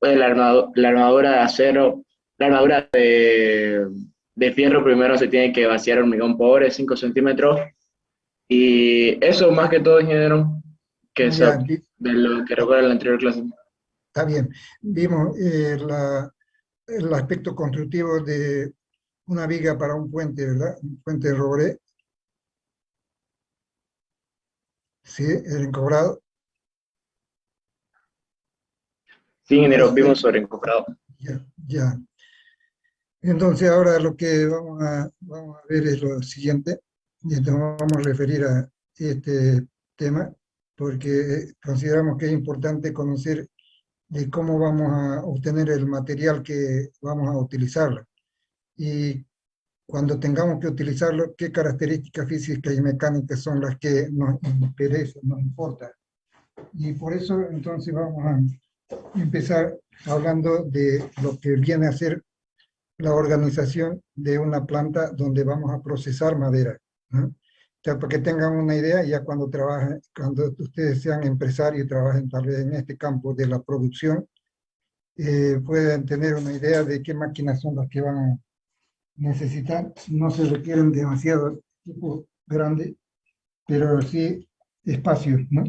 pues la armadura de acero, la armadura de fierro primero se tiene que vaciar hormigón pobre, 5 centímetros, y eso más que todo, ingeniero, que Ya, eso, de lo que recuerdo en la anterior clase. está bien. Vimos el aspecto constructivo de una viga para un puente, ¿verdad? Un puente de roble, sí, el encobrado. Sí, ingeniero, Ahí, vimos sobre encofrado. ya, ya. Entonces ahora lo que vamos a ver es lo siguiente, y nos vamos a referir a este tema, porque consideramos que es importante conocer de cómo vamos a obtener el material que vamos a utilizarlo. Y cuando tengamos que utilizarlo, qué características físicas y mecánicas son las que nos interesan, nos importan. Y por eso entonces vamos a empezar hablando de lo que viene a ser la organización de una planta donde vamos a procesar madera, ¿no? O sea, para que tengan una idea, ya cuando trabajen, cuando ustedes sean empresarios y trabajen tal vez en este campo de la producción, pueden tener una idea de qué máquinas son las que van a necesitar. No se requieren demasiado equipo grande, pero sí espacios, ¿no?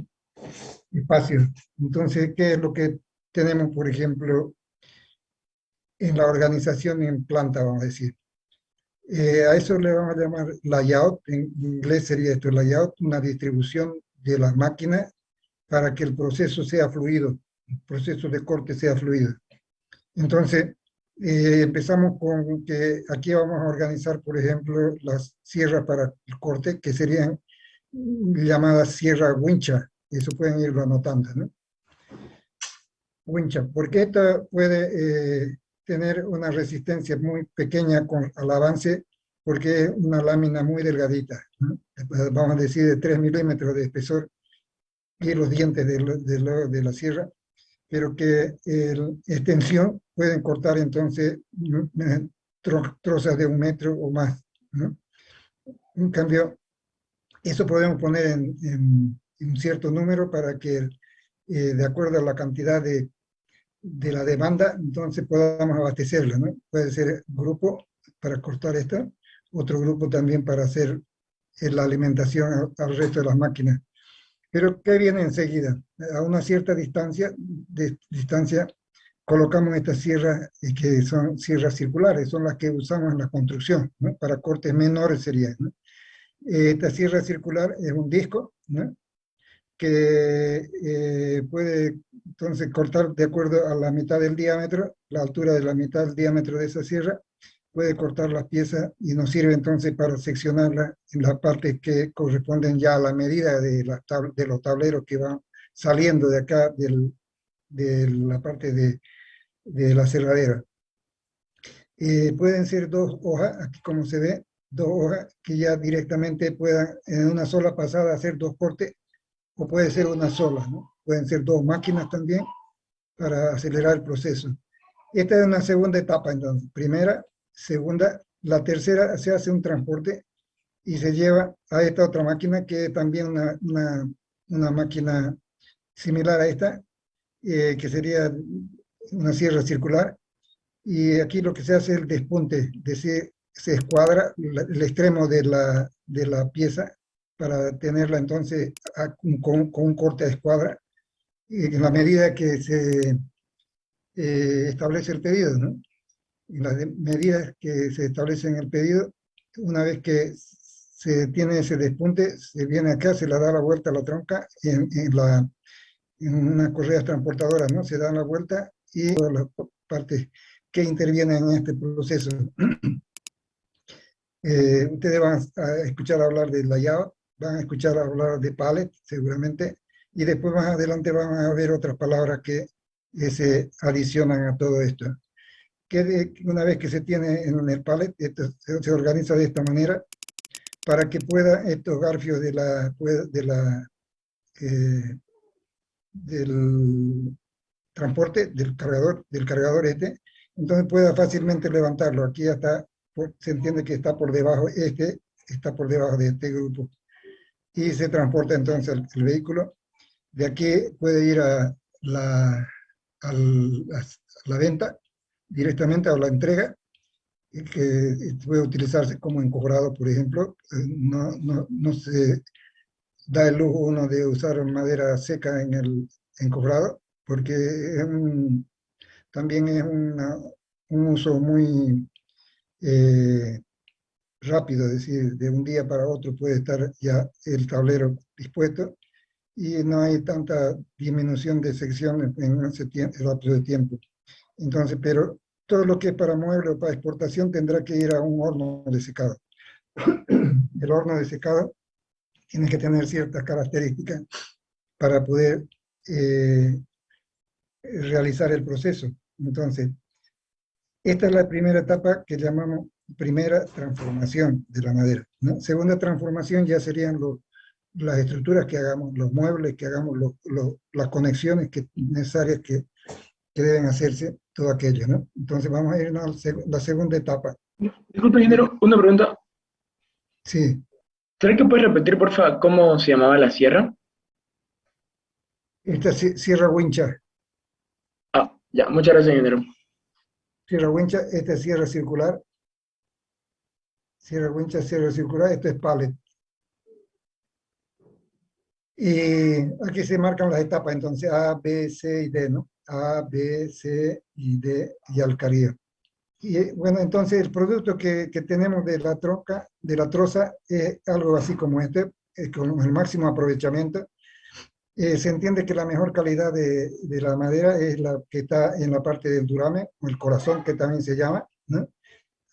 Espacios. Entonces, ¿qué es lo que tenemos, por ejemplo, en la organización en planta, vamos a decir? A eso le vamos a llamar layout, en inglés sería esto, layout, una distribución de las máquinas para que el proceso sea fluido, el proceso de corte sea fluido. Entonces, empezamos con que aquí vamos a organizar, por ejemplo, las sierras para el corte, que serían llamadas sierra wincha, eso pueden irlo anotando, ¿no? Wincha, porque esta puede tener una resistencia muy pequeña al avance, porque es una lámina muy delgadita, ¿no? Vamos a decir de 3 milímetros de espesor, y los dientes de la sierra, pero que en extensión pueden cortar entonces trozas de 1 metro o más, ¿no? En cambio, eso podemos poner en un cierto número para que, de acuerdo a la cantidad de la demanda, entonces podamos abastecerla, ¿no? Puede ser grupo para cortar esta, otro grupo también para hacer la alimentación al resto de las máquinas. Pero ¿qué viene enseguida? A una cierta distancia colocamos estas sierras que son sierras circulares, son las que usamos en la construcción, ¿no? Para cortes menores serían, ¿no? Esta sierra circular es un disco, ¿no? Que puede entonces cortar de acuerdo a la mitad del diámetro, la altura de la mitad del diámetro de esa sierra, puede cortar las piezas y nos sirve entonces para seccionarlas en las partes que corresponden ya a la medida de los tableros que van saliendo de acá de la parte de la cerradera. Pueden ser dos hojas, aquí como se ve, dos hojas que ya directamente puedan en una sola pasada hacer dos cortes, o puede ser una sola, ¿no? Pueden ser dos máquinas también para acelerar el proceso. Esta es una segunda etapa, entonces. Primera, segunda, la tercera se hace un transporte y se lleva a esta otra máquina, que es también una máquina similar a esta, que sería una sierra circular. Y aquí lo que se hace es el despunte, se escuadra el extremo de la pieza para tenerla entonces con un corte a escuadra, en la medida que se establece el pedido, ¿no? En las medidas que se establecen en el pedido, una vez que se tiene ese despunte, se viene acá, se le da la vuelta a la tronca en unas correas transportadoras, ¿no? Se dan la vuelta y todas las partes que intervienen en este proceso. Ustedes van a escuchar hablar de layout, van a escuchar hablar de pallet, seguramente, y después más adelante van a ver otras palabras que se adicionan a todo esto. Una vez que se tiene en el pallet, esto se organiza de esta manera para que pueda estos garfios eh, del transporte, del cargador este, entonces pueda fácilmente levantarlo. Aquí ya está, se entiende que está por debajo, está por debajo de este grupo. Y se transporta entonces el vehículo. De aquí puede ir a la venta directamente a la entrega, y que puede utilizarse como encobrado, por ejemplo. No se da el lujo uno de usar madera seca en el encobrado, porque también es un uso muy eh, rápido, es decir, de un día para otro puede estar ya el tablero dispuesto y no hay tanta disminución de secciones en ese lapso de tiempo. Entonces, pero todo lo que es para mueble o para exportación tendrá que ir a un horno de secado. El horno de secado tiene que tener ciertas características para poder eh, realizar el proceso. Entonces, esta es la primera etapa que llamamos primera transformación de la madera, ¿no? Segunda transformación ya serían las estructuras que hagamos, los muebles que hagamos, las conexiones necesarias que deben hacerse, todo aquello, ¿no? Entonces vamos a ir a la segunda etapa. Disculpe, ingeniero, una pregunta. Sí, ¿Será que puedes repetir, por favor, cómo se llamaba la sierra? esta sierra wincha, Ah, ya, muchas gracias, ingeniero. esta es sierra wincha, sierra circular, esto es pallet. Y aquí se marcan las etapas, entonces A, B, C y D, ¿no? A, B, C y D y alcaría. Y bueno, entonces el producto que tenemos de la troca, de la troza, es algo así como este, con el máximo aprovechamiento. Se entiende que la mejor calidad de la madera es la que está en la parte del duramen, o el corazón que también se llama, ¿no?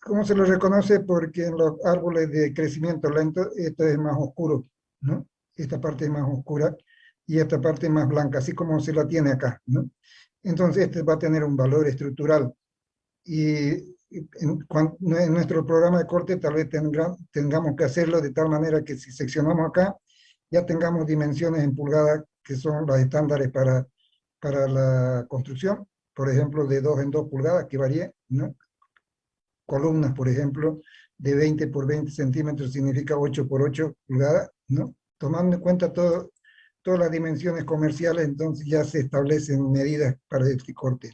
¿Cómo se lo reconoce? Porque en los árboles de crecimiento lento, esto es más oscuro, ¿no? Esta parte es más oscura y esta parte es más blanca, así como se la tiene acá, ¿no? Entonces, este va a tener un valor estructural. Y en nuestro programa de corte tal vez tengamos que hacerlo de tal manera que si seccionamos acá, ya tengamos dimensiones en pulgadas que son las estándares para la construcción, por ejemplo, de 2 en 2 pulgadas, que varíe, ¿no? Columnas, por ejemplo, de 20 por 20 centímetros significa 8 por 8 pulgadas, ¿no? Tomando en cuenta todas las dimensiones comerciales, entonces ya se establecen medidas para este corte.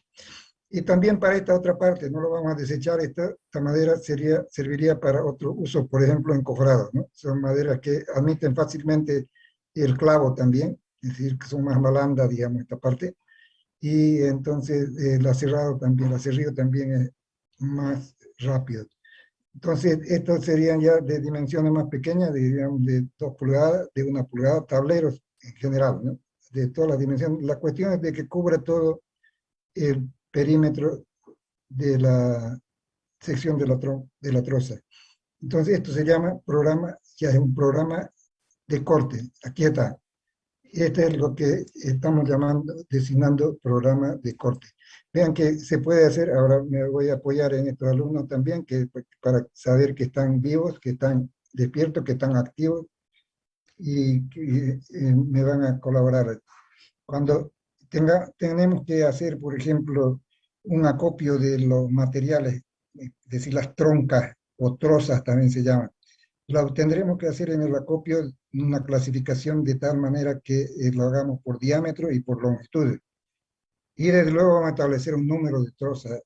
Y también para esta otra parte, no lo vamos a desechar, esta madera serviría para otro uso, por ejemplo, encofrado, ¿no? Son maderas que admiten fácilmente el clavo también, es decir, que son más blandas, digamos, esta parte. Y entonces el aserrío también es más rápido. Entonces, estos serían ya de dimensiones más pequeñas, digamos, de 2 pulgadas, de 1 pulgada, tableros en general, ¿no? De todas las dimensiones. La cuestión es de que cubra todo el perímetro de la sección de la troza. Entonces, esto se llama programa, ya es un programa de corte. Aquí está. Este es lo que estamos designando programa de corte. Vean que se puede hacer, ahora me voy a apoyar en estos alumnos también, para saber que están vivos, que están despiertos, que están activos y que me van a colaborar. Cuando tenemos que hacer, por ejemplo, un acopio de los materiales, es decir, las troncas o trozas también se llaman, lo tendremos que hacer en el acopio una clasificación de tal manera que lo hagamos por diámetro y por longitud. Y desde luego vamos a establecer un número de trozas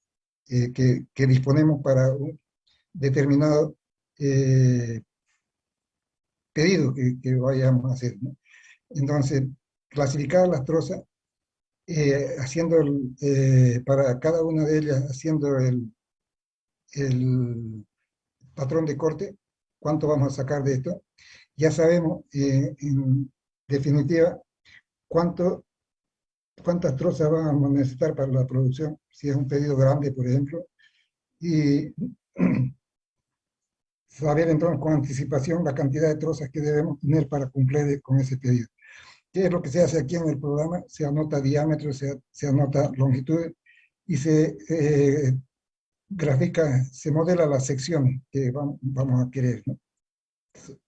que disponemos para un determinado eh, pedido que vayamos a hacer, ¿no? Entonces, clasificar las trozas, para cada una de ellas, haciendo el patrón de corte, cuánto vamos a sacar de esto. Ya sabemos, en definitiva, cuántas trozas vamos a necesitar para la producción, si es un pedido grande, por ejemplo, y saber entonces con anticipación la cantidad de trozas que debemos tener para cumplir con ese pedido. ¿Qué es lo que se hace aquí en el programa? Se anota diámetro, se anota longitud y se grafica, se modela las secciones que vamos a querer, ¿no?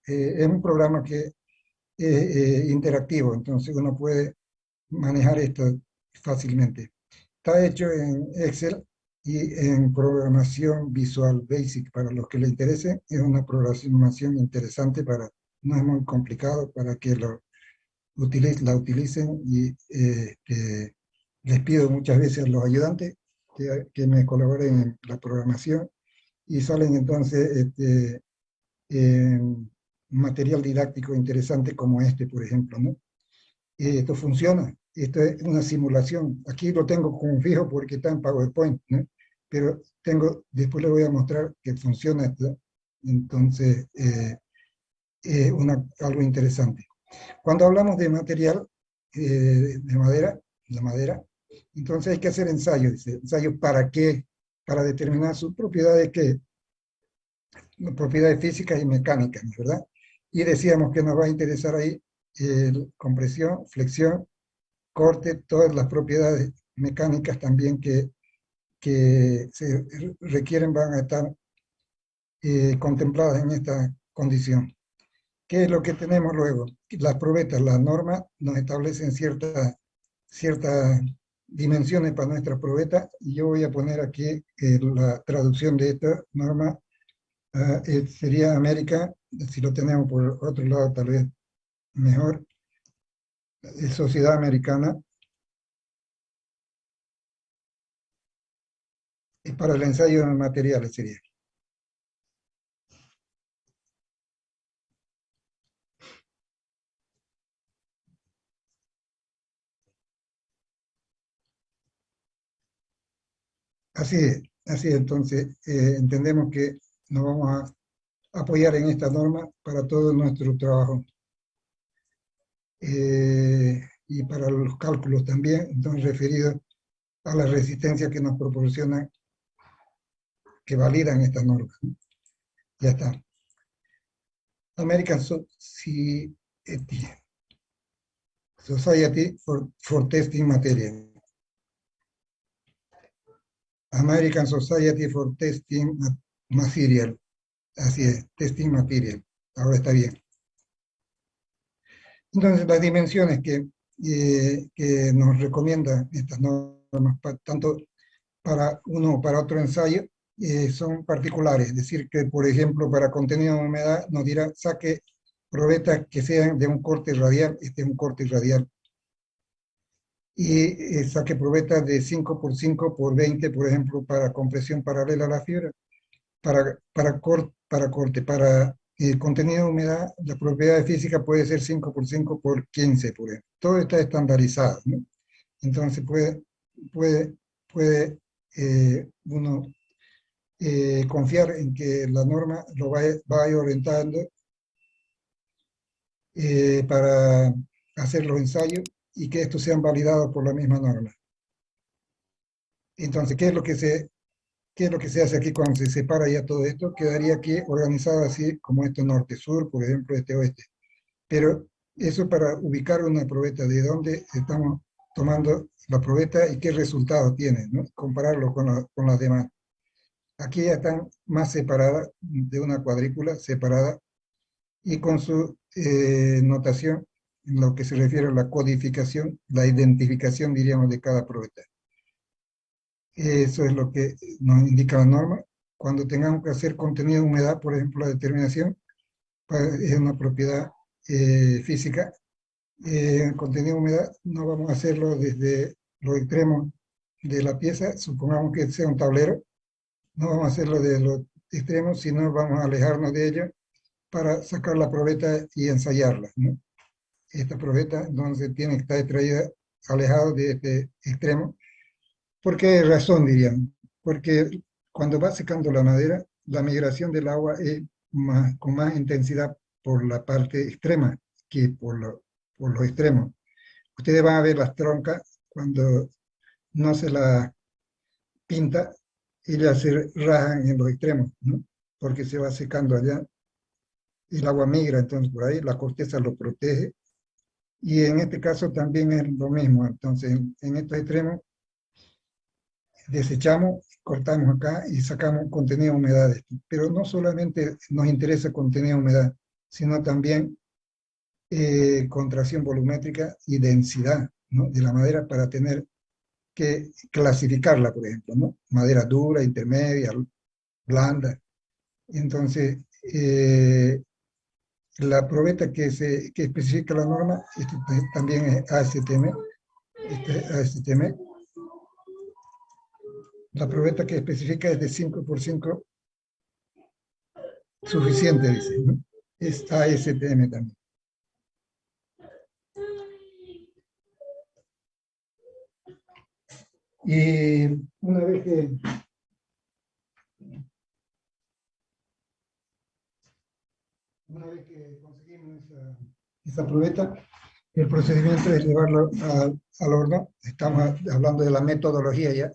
Es un programa que es interactivo, entonces uno puede manejar esto fácilmente. Está hecho en Excel y en programación Visual Basic. Para los que les interese, es una programación interesante, no es muy complicado para que la utilicen y les pido muchas veces a los ayudantes que me colaboren en la programación y salen entonces material didáctico interesante como este, por ejemplo, ¿no? Esto funciona, esto es una simulación. Aquí lo tengo como fijo porque está en PowerPoint, ¿no? Pero después les voy a mostrar que funciona esto. Entonces, algo interesante. Cuando hablamos de material de madera, la madera, entonces hay que hacer ensayos. Dice, ¿ensayos para qué? Para determinar sus propiedades, ¿qué? Propiedades físicas y mecánicas, ¿verdad? Y decíamos que nos va a interesar ahí compresión, flexión, corte, todas las propiedades mecánicas también que se requieren van a estar contempladas en esta condición. ¿Qué es lo que tenemos luego? Las probetas, las normas nos establecen ciertas dimensiones para nuestra probeta y yo voy a poner aquí la traducción de esta norma. Sería América, si lo tenemos por otro lado tal vez mejor, Sociedad Americana, y para el ensayo de materiales sería. Así es, entonces entendemos que nos vamos a apoyar en esta norma para todo nuestro trabajo y para los cálculos también, entonces referidos a la resistencia que nos proporcionan, que validan estas normas. Ya está. American Society for Testing Material. American Society for Testing Material. Así es, Testing Material. Ahora está bien. Entonces, las dimensiones que nos recomiendan estas normas, tanto para uno o para otro ensayo, son particulares. Es decir, que por ejemplo, para contenido de humedad nos dirá, saque probetas que sean de un corte radial, este es un corte radial, y saque probetas de 5 por 5 por 20, por ejemplo, para compresión paralela a la fibra, para corte, para contenido de humedad, la propiedad física puede ser 5 por 5 por 15, por ejemplo. Todo está estandarizado, ¿no? Entonces puede, puede uno confiar en que la norma lo vaya orientando para hacer los ensayos y que estos sean validados por la misma norma. Entonces, ¿qué es lo que se hace aquí cuando se separa ya todo esto? Quedaría aquí organizado así como esto norte-sur, por ejemplo, este-oeste. Pero eso para ubicar una probeta, de dónde estamos tomando la probeta y qué resultados tiene, ¿no? Compararlo con las demás. Aquí ya están más separadas, de una cuadrícula separada, y con su notación, en lo que se refiere a la codificación, la identificación, diríamos, de cada probeta. Eso es lo que nos indica la norma. Cuando tengamos que hacer contenido de humedad, por ejemplo, la determinación, es una propiedad física. Contenido de humedad no vamos a hacerlo desde los extremos de la pieza, supongamos que sea un tablero, no vamos a hacerlo de los extremos, sino vamos a alejarnos de ello para sacar la probeta y ensayarla, ¿no? Esta probeta entonces tiene que estar extraída alejado de este extremo. ¿Por qué razón, dirían? Porque cuando va secando la madera, la migración del agua es con más intensidad por la parte extrema que por los extremos. Ustedes van a ver las troncas cuando no se las pinta, ellas se rajan en los extremos, ¿no? Porque se va secando allá, el agua migra entonces por ahí, la corteza lo protege, y en este caso también es lo mismo. Entonces, en estos extremos desechamos, cortamos acá y sacamos contenido de humedad. Pero no solamente nos interesa contenido de humedad, sino también contracción volumétrica y densidad, ¿no?, de la madera para tener que clasificarla, por ejemplo, ¿no? Madera dura, intermedia, blanda. Entonces, la probeta que especifica la norma también es ASTM, este ASTM, La probeta que especifica es de 5 por 5 suficiente, dice, ¿no? Es ASTM también. Y una vez que conseguimos esa probeta, el procedimiento es llevarlo al horno. Estamos hablando de la metodología ya.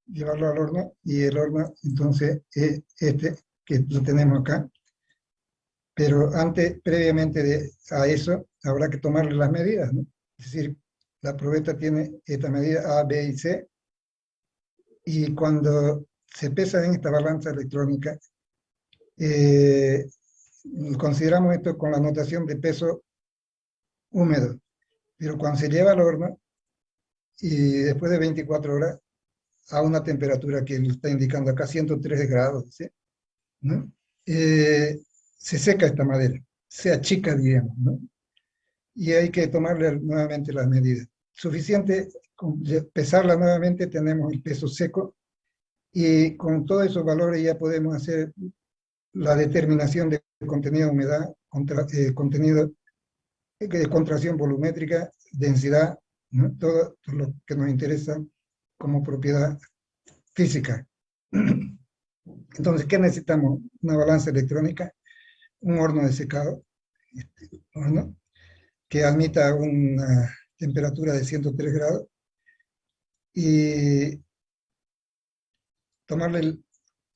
Llevarlo al horno y el horno, entonces, es este que lo tenemos acá. Pero antes, previamente a eso, habrá que tomarle las medidas, ¿no? Es decir, la probeta tiene esta medida A, B y C, y cuando se pesa en esta balanza electrónica, eh, consideramos esto con la notación de peso húmedo, pero cuando se lleva al horno y después de 24 horas a una temperatura que lo está indicando acá, 103 grados, ¿sí? ¿No? Eh, Se seca esta madera, se achica, digamos, ¿no? Y hay que tomarle nuevamente las medidas. Suficiente con pesarla nuevamente, tenemos el peso seco y con todos esos valores ya podemos hacer la determinación de contenido de humedad, contenido de contracción volumétrica, densidad, ¿no? Todo lo que nos interesa como propiedad física. Entonces, ¿qué necesitamos? Una balanza electrónica, un horno de secado, horno, que admita una temperatura de 103 grados y tomarle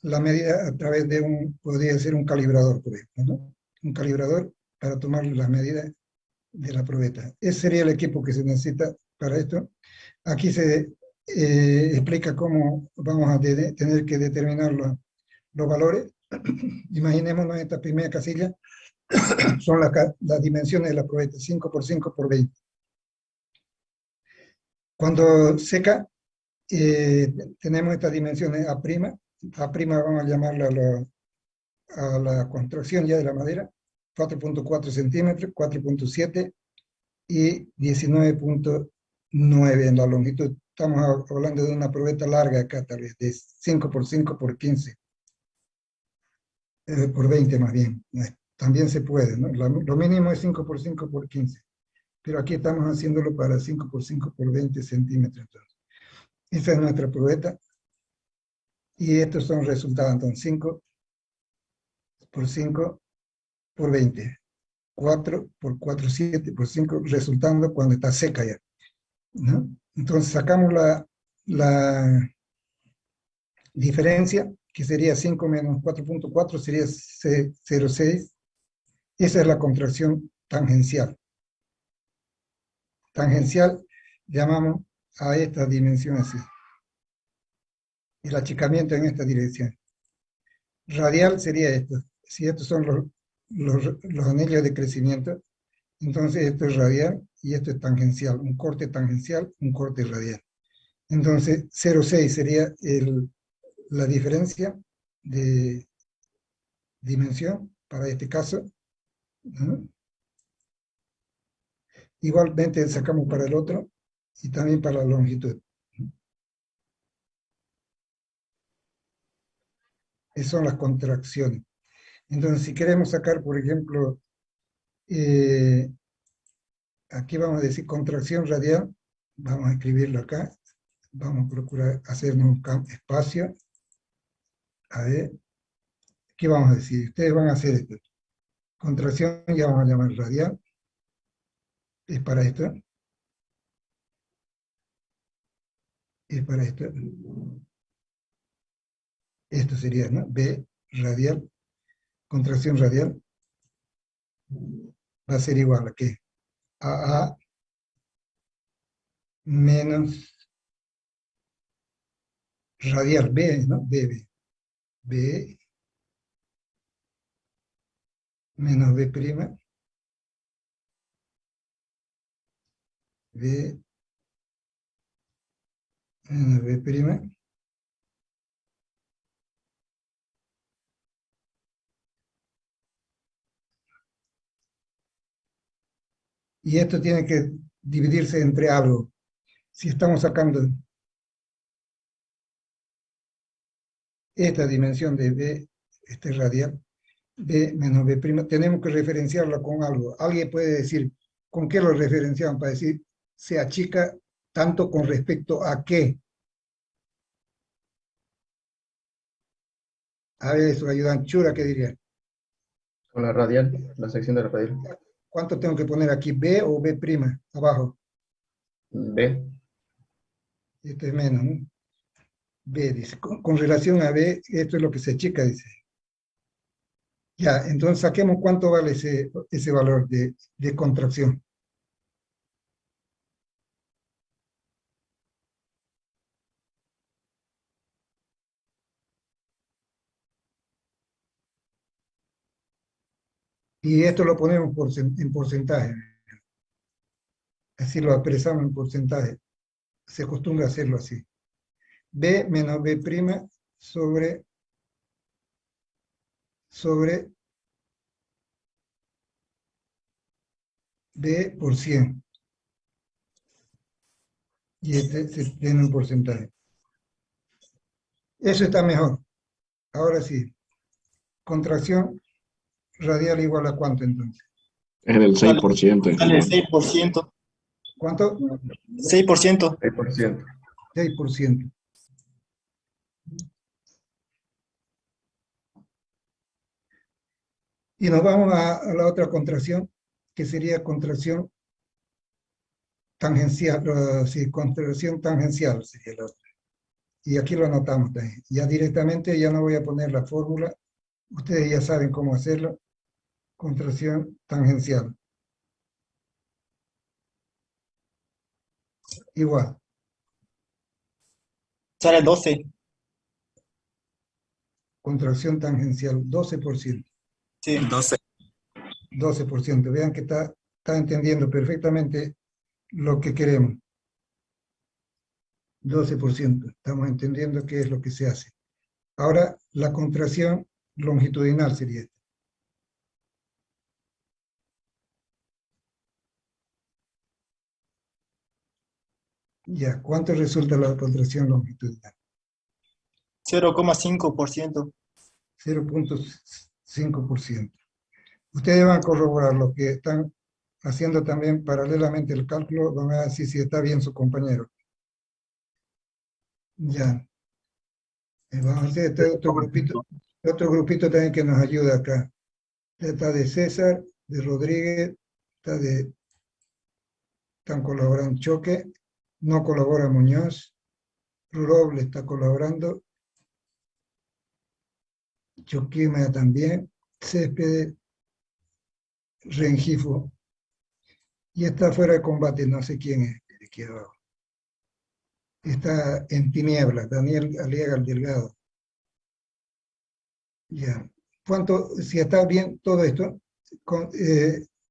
la medida a través de podría ser un calibrador, por ejemplo, ¿no? Un calibrador para tomar las medidas de la probeta. Ese sería el equipo que se necesita para esto. Aquí se explica cómo vamos a tener que determinar los valores. Imaginémonos esta primera casilla, son las dimensiones de la probeta, 5 por 5 por 20. Cuando seca, tenemos estas dimensiones A'. A' vamos a llamarla a la construcción ya de la madera, 4.4 centímetros, 4.7 y 19.9 en la longitud. Estamos hablando de una probeta larga acá, tal vez, de 5 por 5 por 15, por 20 más bien. También se puede, ¿no? Lo mínimo es 5 por 5 por 15, pero aquí estamos haciéndolo para 5 por 5 por 20 centímetros. Entonces, esta es nuestra probeta y estos son resultados. Entonces, 5 por 5 por 20. 4 por 4, 7 por 5, resultando cuando está seca ya, ¿no? Entonces sacamos la diferencia, que sería 5 menos 4.4, sería 0,6. Esa es la contracción tangencial. Tangencial llamamos a estas dimensiones, el achicamiento en esta dirección. Radial sería esto. Si estos son los anillos de crecimiento, entonces esto es radial y esto es tangencial. Un corte tangencial, un corte radial. Entonces 0,6 sería la diferencia de dimensión para este caso, ¿no? Igualmente sacamos para el otro y también para la longitud. Esas son las contracciones. Entonces, si queremos sacar, por ejemplo, eh, aquí vamos a decir contracción radial, vamos a escribirlo acá, vamos a procurar hacernos un espacio. A ver, ¿qué vamos a decir? Ustedes van a hacer esto. Contracción ya vamos a llamar radial, es para esto, es para esto. Esto sería, ¿no? B radial, contracción radial, va a ser igual a ¿qué? A menos radial B, ¿no? B menos B prima, B menos B prima, y esto tiene que dividirse entre algo. Si estamos sacando esta dimensión de B, este radial, B menos B', tenemos que referenciarlo con algo. Alguien puede decir, ¿con qué lo referenciamos? Para decir, se achica tanto con respecto a qué. A ver, eso ayudan. Chura, ¿qué diría? Con la radial, la sección de la radial. ¿Cuánto tengo que poner aquí? ¿B o B'? Abajo. B. Este es menos, ¿no? B, dice. Con relación a B, esto es lo que se achica, dice. Ya, entonces saquemos cuánto vale ese valor de contracción. Y esto lo ponemos en porcentaje. Así lo expresamos en porcentaje. Se acostumbra a hacerlo así. B menos B' sobre B por 100. Y este se tiene un porcentaje. Eso está mejor. Ahora sí. Contracción radial igual a cuánto entonces. Es del Sale, 6%, sale ingeniero. 6%. ¿Cuánto? 6%. 6%. 6%. Y nos vamos a la otra contracción, que sería contracción tangencial. Sí, contracción tangencial sería la otra. Y aquí lo anotamos también. Ya directamente ya no voy a poner la fórmula. Ustedes ya saben cómo hacerlo. Contracción tangencial. Igual. Sale 12. Contracción tangencial, 12%. Sí. 12. 12%. Vean que está entendiendo perfectamente lo que queremos. 12%. Estamos entendiendo qué es lo que se hace. Ahora, la contracción longitudinal sería esta. Ya, ¿cuánto resulta la contracción longitudinal? 0,5%. 0,5%. Ustedes van a corroborar lo que están haciendo también paralelamente el cálculo, van a decir si está bien su compañero. Ya. Vamos a hacer este otro grupito también que nos ayuda acá. Está de César, de Rodríguez, están colaborando Choque, no colabora Muñoz, Roble está colaborando, Choquima también, Céspedes, Rengifo, y está fuera de combate, no sé quién es, el de aquí abajo. Está en tinieblas, Daniel Aliaga el Delgado. Ya. Si está bien todo esto,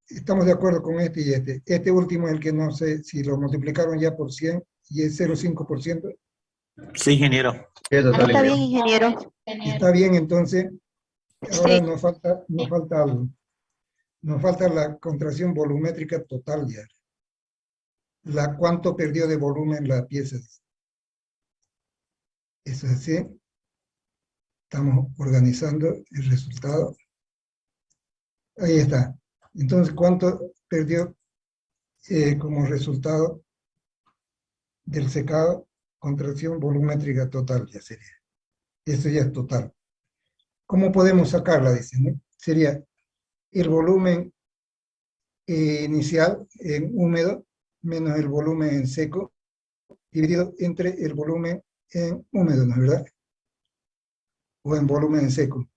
estamos de acuerdo con este y este. Este último es el que no sé si lo multiplicaron ya por 100 y es 0,5%. Sí, ingeniero. Sí, eso sale Está bien, bien. ingeniero. Está bien, entonces, ahora Sí. nos falta algo. Nos falta la contracción volumétrica total ya. Cuánto perdió de volumen la pieza. Eso es así. Estamos organizando el resultado. Ahí está. Entonces, ¿cuánto perdió como resultado del secado? Contracción volumétrica total ya sería. Eso ya es total. ¿Cómo podemos sacarla? Dicen, ¿no? Sería el volumen inicial en húmedo menos el volumen en seco dividido entre el volumen en húmedo, ¿no es verdad? O en volumen en seco.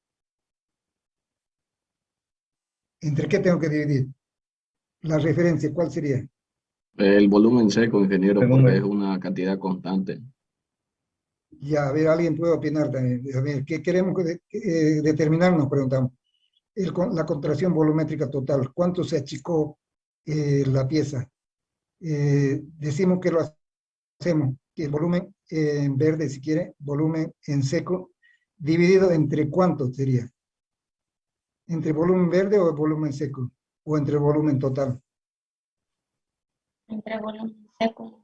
¿Entre qué tengo que dividir? La referencia, ¿cuál sería? El volumen seco, ingeniero, El porque es número. una cantidad constante. Ya, a ver, alguien puede opinar también. A ver, ¿qué queremos determinar? Nos preguntamos. La contracción volumétrica total, ¿cuánto se achicó la pieza? Decimos que lo hacemos, que el volumen en verde, si quiere, volumen en seco, dividido entre cuánto sería. ¿Entre volumen verde o volumen seco? ¿O entre volumen total? Entre volumen seco.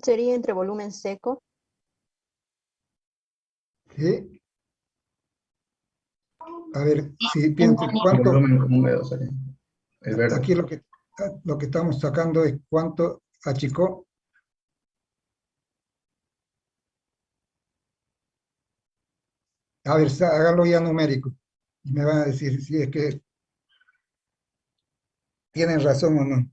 Sería entre volumen seco. ¿sí? A ver, si piensa cuánto, Volumen húmedo sería. El verde. aquí lo que estamos sacando es cuánto achicó. A ver, hágalo ya numérico. Y me van a decir si es que tienen razón o no.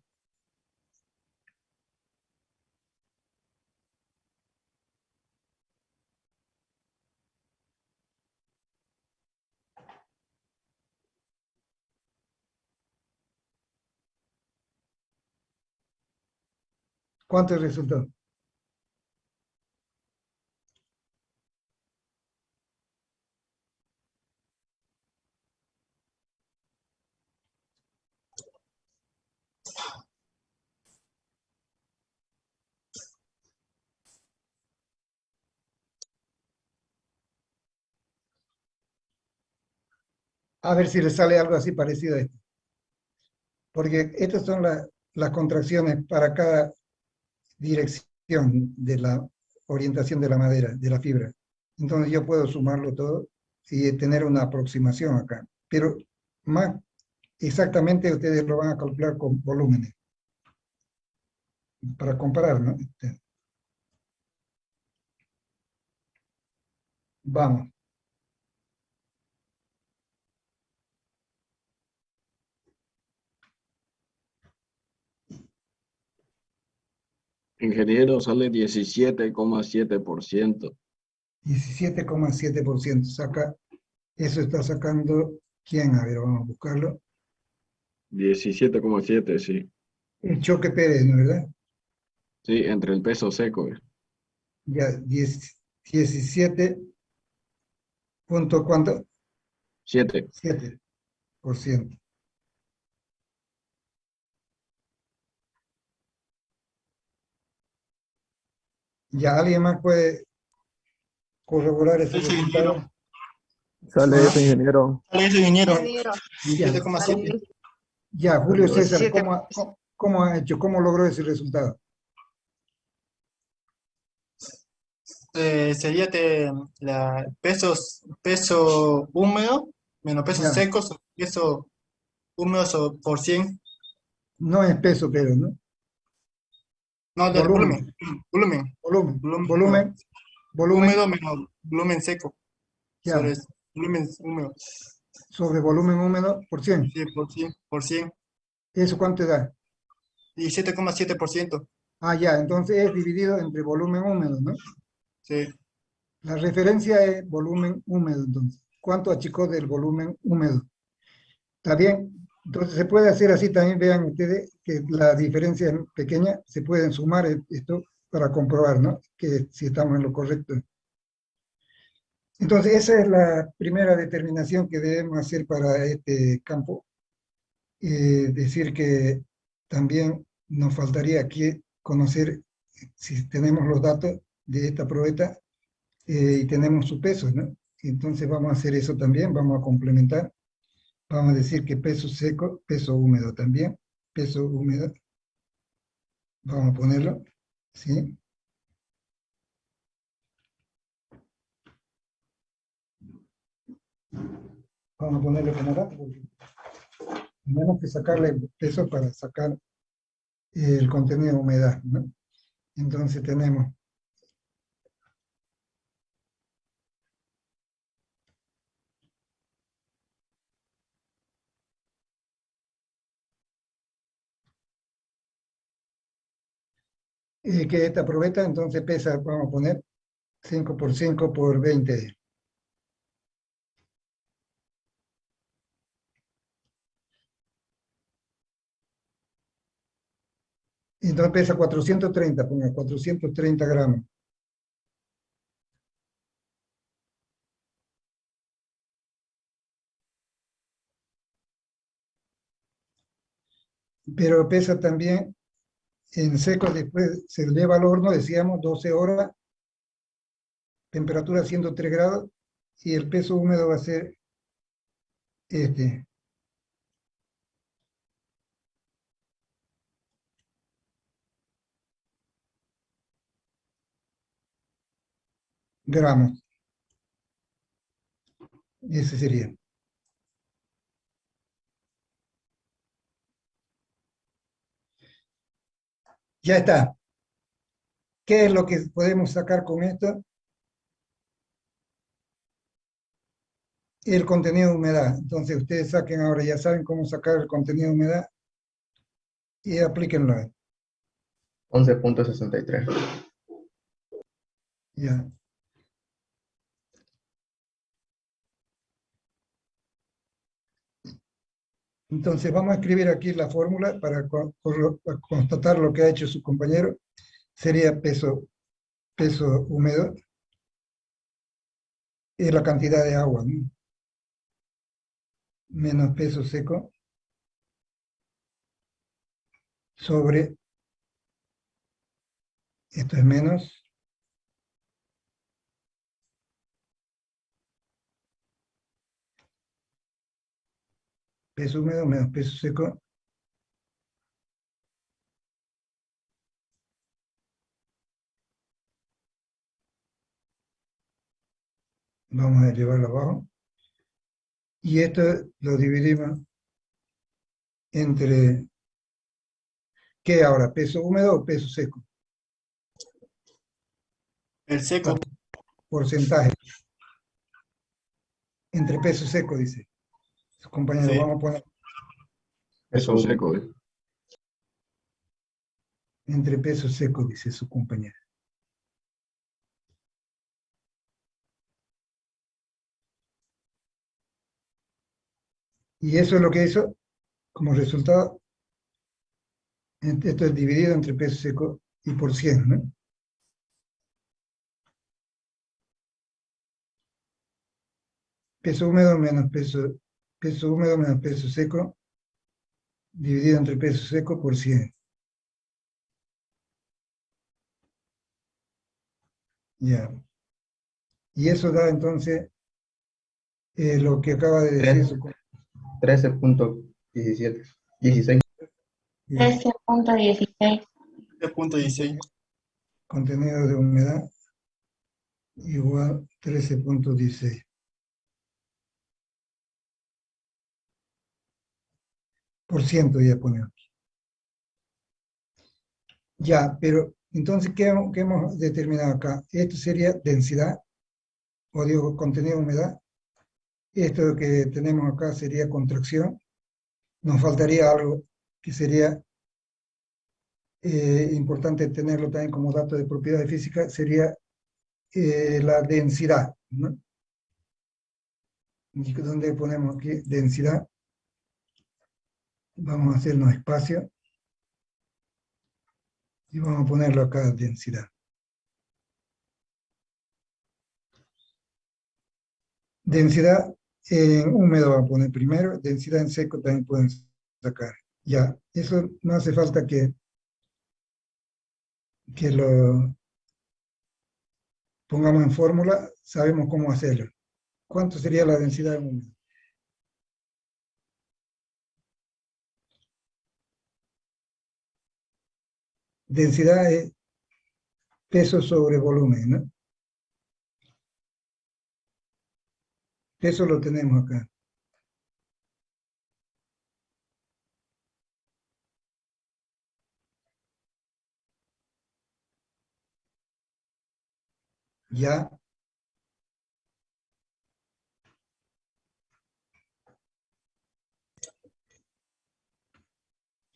¿Cuánto es el resultado? A ver si le sale algo así parecido a esto. Porque estas son las contracciones para cada dirección de la orientación de la madera, de la fibra. Entonces yo puedo sumarlo todo y tener una aproximación acá. Pero más exactamente ustedes lo van a calcular con volúmenes para comparar, ¿no? Vamos. Ingeniero, sale 17,7%. 17,7%. Saca, eso está sacando, ¿quién? A ver, vamos a buscarlo. 17,7, sí. El Choque Pérez, ¿no es verdad? Sí, entre el peso seco. Ya, 17 punto, ¿cuánto? 7. 7%. Ya, ¿alguien más puede corroborar ese Ese resultado? ingeniero. Sale ¿Ah? eso, ingeniero. ¿Cuál es, ingeniero? Ingeniero, Ya, 17,7. ya, Julio Salió eso. César, 17, ¿cómo ha hecho? ¿Cómo logró ese resultado? Sería peso húmedo menos pesos Ya, secos, peso húmedo por 100. no es peso, pero, ¿no? No, de Volumen, volumen, volumen, volumen, volumen húmedo. volumen, volumen, Húmedo menos volumen seco. ya, Sobre volumen húmedo. sobre volumen húmedo por 100. Sí, por 100. ¿Eso cuánto da? 17,7%. Ah, ya, entonces es dividido entre volumen húmedo, ¿no? Sí. La referencia es volumen húmedo, entonces. ¿Cuánto achicó del volumen húmedo? ¿Está bien? Entonces se puede hacer así también, vean ustedes que la diferencia es pequeña, se pueden sumar esto para comprobar, ¿no? Que si estamos en lo correcto. Entonces esa es la primera determinación que debemos hacer para este campo. Decir que también nos faltaría aquí conocer si tenemos los datos de esta probeta y tenemos su peso, ¿no? Entonces vamos a hacer eso también, vamos a complementar. Vamos a decir que peso seco, peso húmedo también, peso húmedo, vamos a ponerlo, ¿sí? Vamos a ponerlo como dato, porque tenemos que sacarle el peso para sacar el contenido de humedad, ¿no? Entonces tenemos que esta probeta entonces pesa, vamos a poner 5 por 5 por 20. Entonces pesa 430, ponga 430 gramos. Pero pesa también en seco, después se eleva al horno, decíamos 12 horas, temperatura 103 grados, y el peso húmedo va a ser este, gramos. Ese sería. Ya está. ¿Qué es lo que podemos sacar con esto? El contenido de humedad. Entonces ustedes saquen ahora, ya saben cómo sacar el contenido de humedad y aplíquenlo. 11.63. Ya. Entonces vamos a escribir aquí la fórmula para constatar lo que ha hecho su compañero. Sería peso húmedo y la cantidad de agua, ¿no? Menos peso seco sobre, esto es menos, peso húmedo menos peso seco, vamos a llevarlo abajo, y esto lo dividimos entre, ¿qué ahora? ¿Peso húmedo o peso seco? El seco. Porcentaje, entre peso seco, dice su compañero, Sí. vamos a poner Peso seco, entre peso seco, dice su compañero. Y eso es lo que hizo como resultado. Esto es dividido entre peso seco y por 100, ¿no? Peso húmedo menos peso húmedo menos peso seco, dividido entre peso seco por 100. Ya. Y eso da entonces lo que acaba de decir su 13.17. 16. 13.16. 3.16. contenido de humedad igual 13.16. Por ciento ya ponemos. Ya, pero entonces, ¿qué hemos determinado acá? Esto sería densidad, o digo, contenido de humedad. Esto que tenemos acá sería contracción. Nos faltaría algo que sería importante tenerlo también como dato de propiedad física, sería la densidad, ¿no? ¿Y dónde ponemos aquí densidad? Vamos a hacernos espacio y vamos a ponerlo acá, densidad. Densidad en húmedo vamos a poner primero, densidad en seco también pueden sacar. Ya, eso no hace falta que lo pongamos en fórmula, sabemos cómo hacerlo. ¿Cuánto sería la densidad en húmedo? Densidad es peso sobre volumen, ¿no? Eso lo tenemos acá. Ya,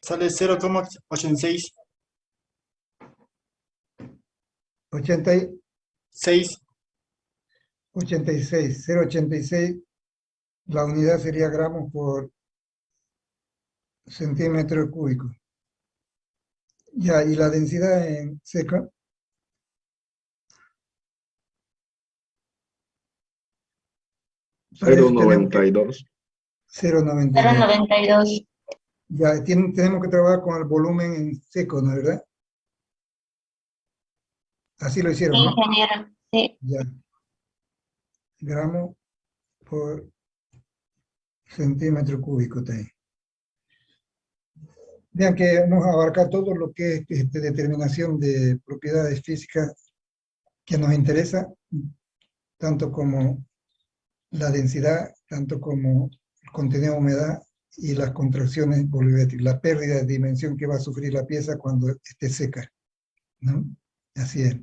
Sale 0,86. 6. 86, 0,86, la unidad sería gramos por centímetro cúbico. Ya, y la densidad en seca, para eso tenemos que 0.92. 0,92. 0.92. Ya, tenemos que trabajar con el volumen en seco, ¿no es verdad? Así lo hicieron, ¿no? Ingeniero. Sí. Ya, gramos por centímetro cúbico también. Vean que hemos abarcado todo lo que es determinación de propiedades físicas que nos interesa, tanto como la densidad, tanto como el contenido de humedad y las contracciones volumétricas, la pérdida de dimensión que va a sufrir la pieza cuando esté seca, ¿no? Así es.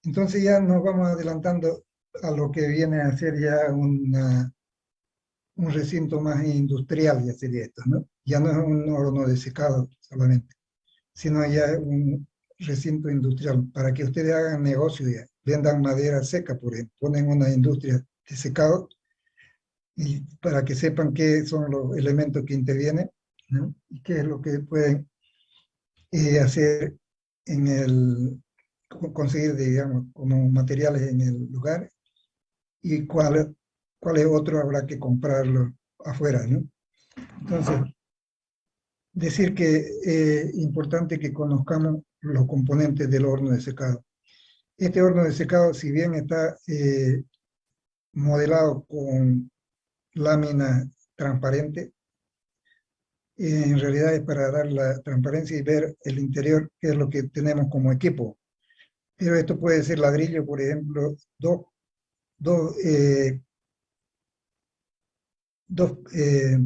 Entonces ya nos vamos adelantando a lo que viene a ser ya un recinto más industrial, ya sería esto, ¿no? Ya no es un horno de secado solamente, sino ya un recinto industrial, para que ustedes hagan negocio ya, vendan madera seca, por ejemplo, ponen una industria de secado, y para que sepan qué son los elementos que intervienen, ¿no? Y qué es lo que pueden hacer en conseguir, digamos, como materiales en el lugar, y cuáles otros habrá que comprarlo afuera, ¿no? Entonces, decir que es importante que conozcamos los componentes del horno de secado. Este horno de secado, si bien está modelado con lámina transparente, en realidad es para dar la transparencia y ver el interior, qué es lo que tenemos como equipo. Pero esto puede ser ladrillo, por ejemplo, dos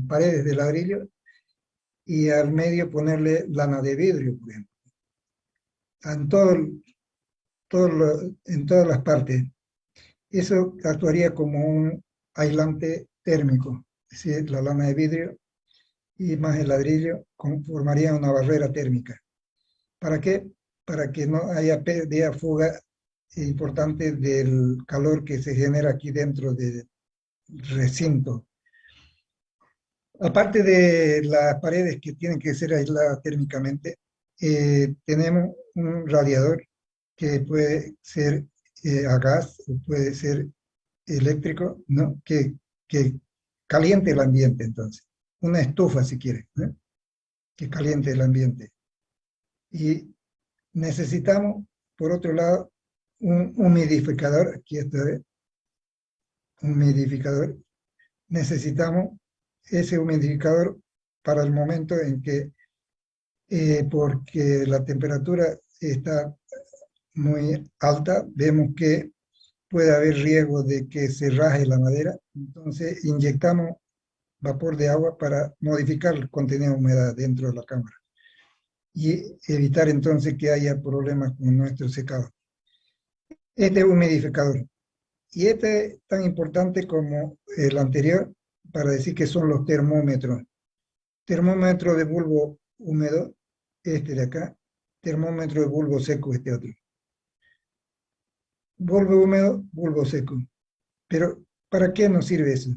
paredes de ladrillo, y al medio ponerle lana de vidrio, por ejemplo, en, en todas las partes. Eso actuaría como un aislante térmico, es decir, la lana de vidrio y más el ladrillo formarían una barrera térmica. ¿Para qué? Para que no haya pérdida, fuga importante del calor que se genera aquí dentro del recinto. Aparte de las paredes que tienen que ser aisladas térmicamente, tenemos un radiador que puede ser a gas o puede ser eléctrico, ¿no? Que caliente el ambiente, entonces. Una estufa, si quiere, ¿no? Que caliente el ambiente. Y necesitamos, por otro lado, un humidificador. Aquí está, un humidificador. Necesitamos ese humidificador para el momento en que, porque la temperatura está muy alta, vemos que puede haber riesgo de que se raje la madera, entonces inyectamos vapor de agua para modificar el contenido de humedad dentro de la cámara y evitar entonces que haya problemas con nuestro secado. Este es humidificador, y este es tan importante como el anterior para decir que son los termómetros. Termómetro de bulbo húmedo, este de acá, termómetro de bulbo seco, este otro. Bulbo húmedo, bulbo seco. Pero, ¿para qué nos sirve eso?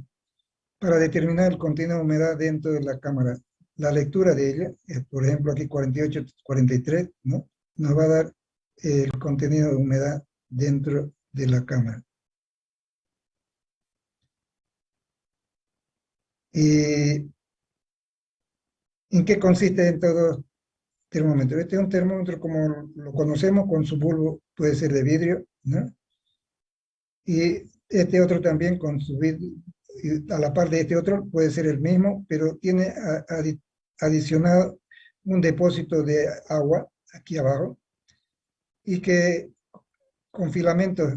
Para determinar el contenido de humedad dentro de la cámara. La lectura de ella, por ejemplo aquí 48, 43, ¿no? Nos va a dar el contenido de humedad dentro de la cámara. ¿En qué consiste en todo termómetro? Este es un termómetro como lo conocemos, con su bulbo, puede ser de vidrio, ¿no? Y este otro también con su vidrio, a la par de este otro puede ser el mismo, pero tiene adicionado un depósito de agua aquí abajo, y que con filamentos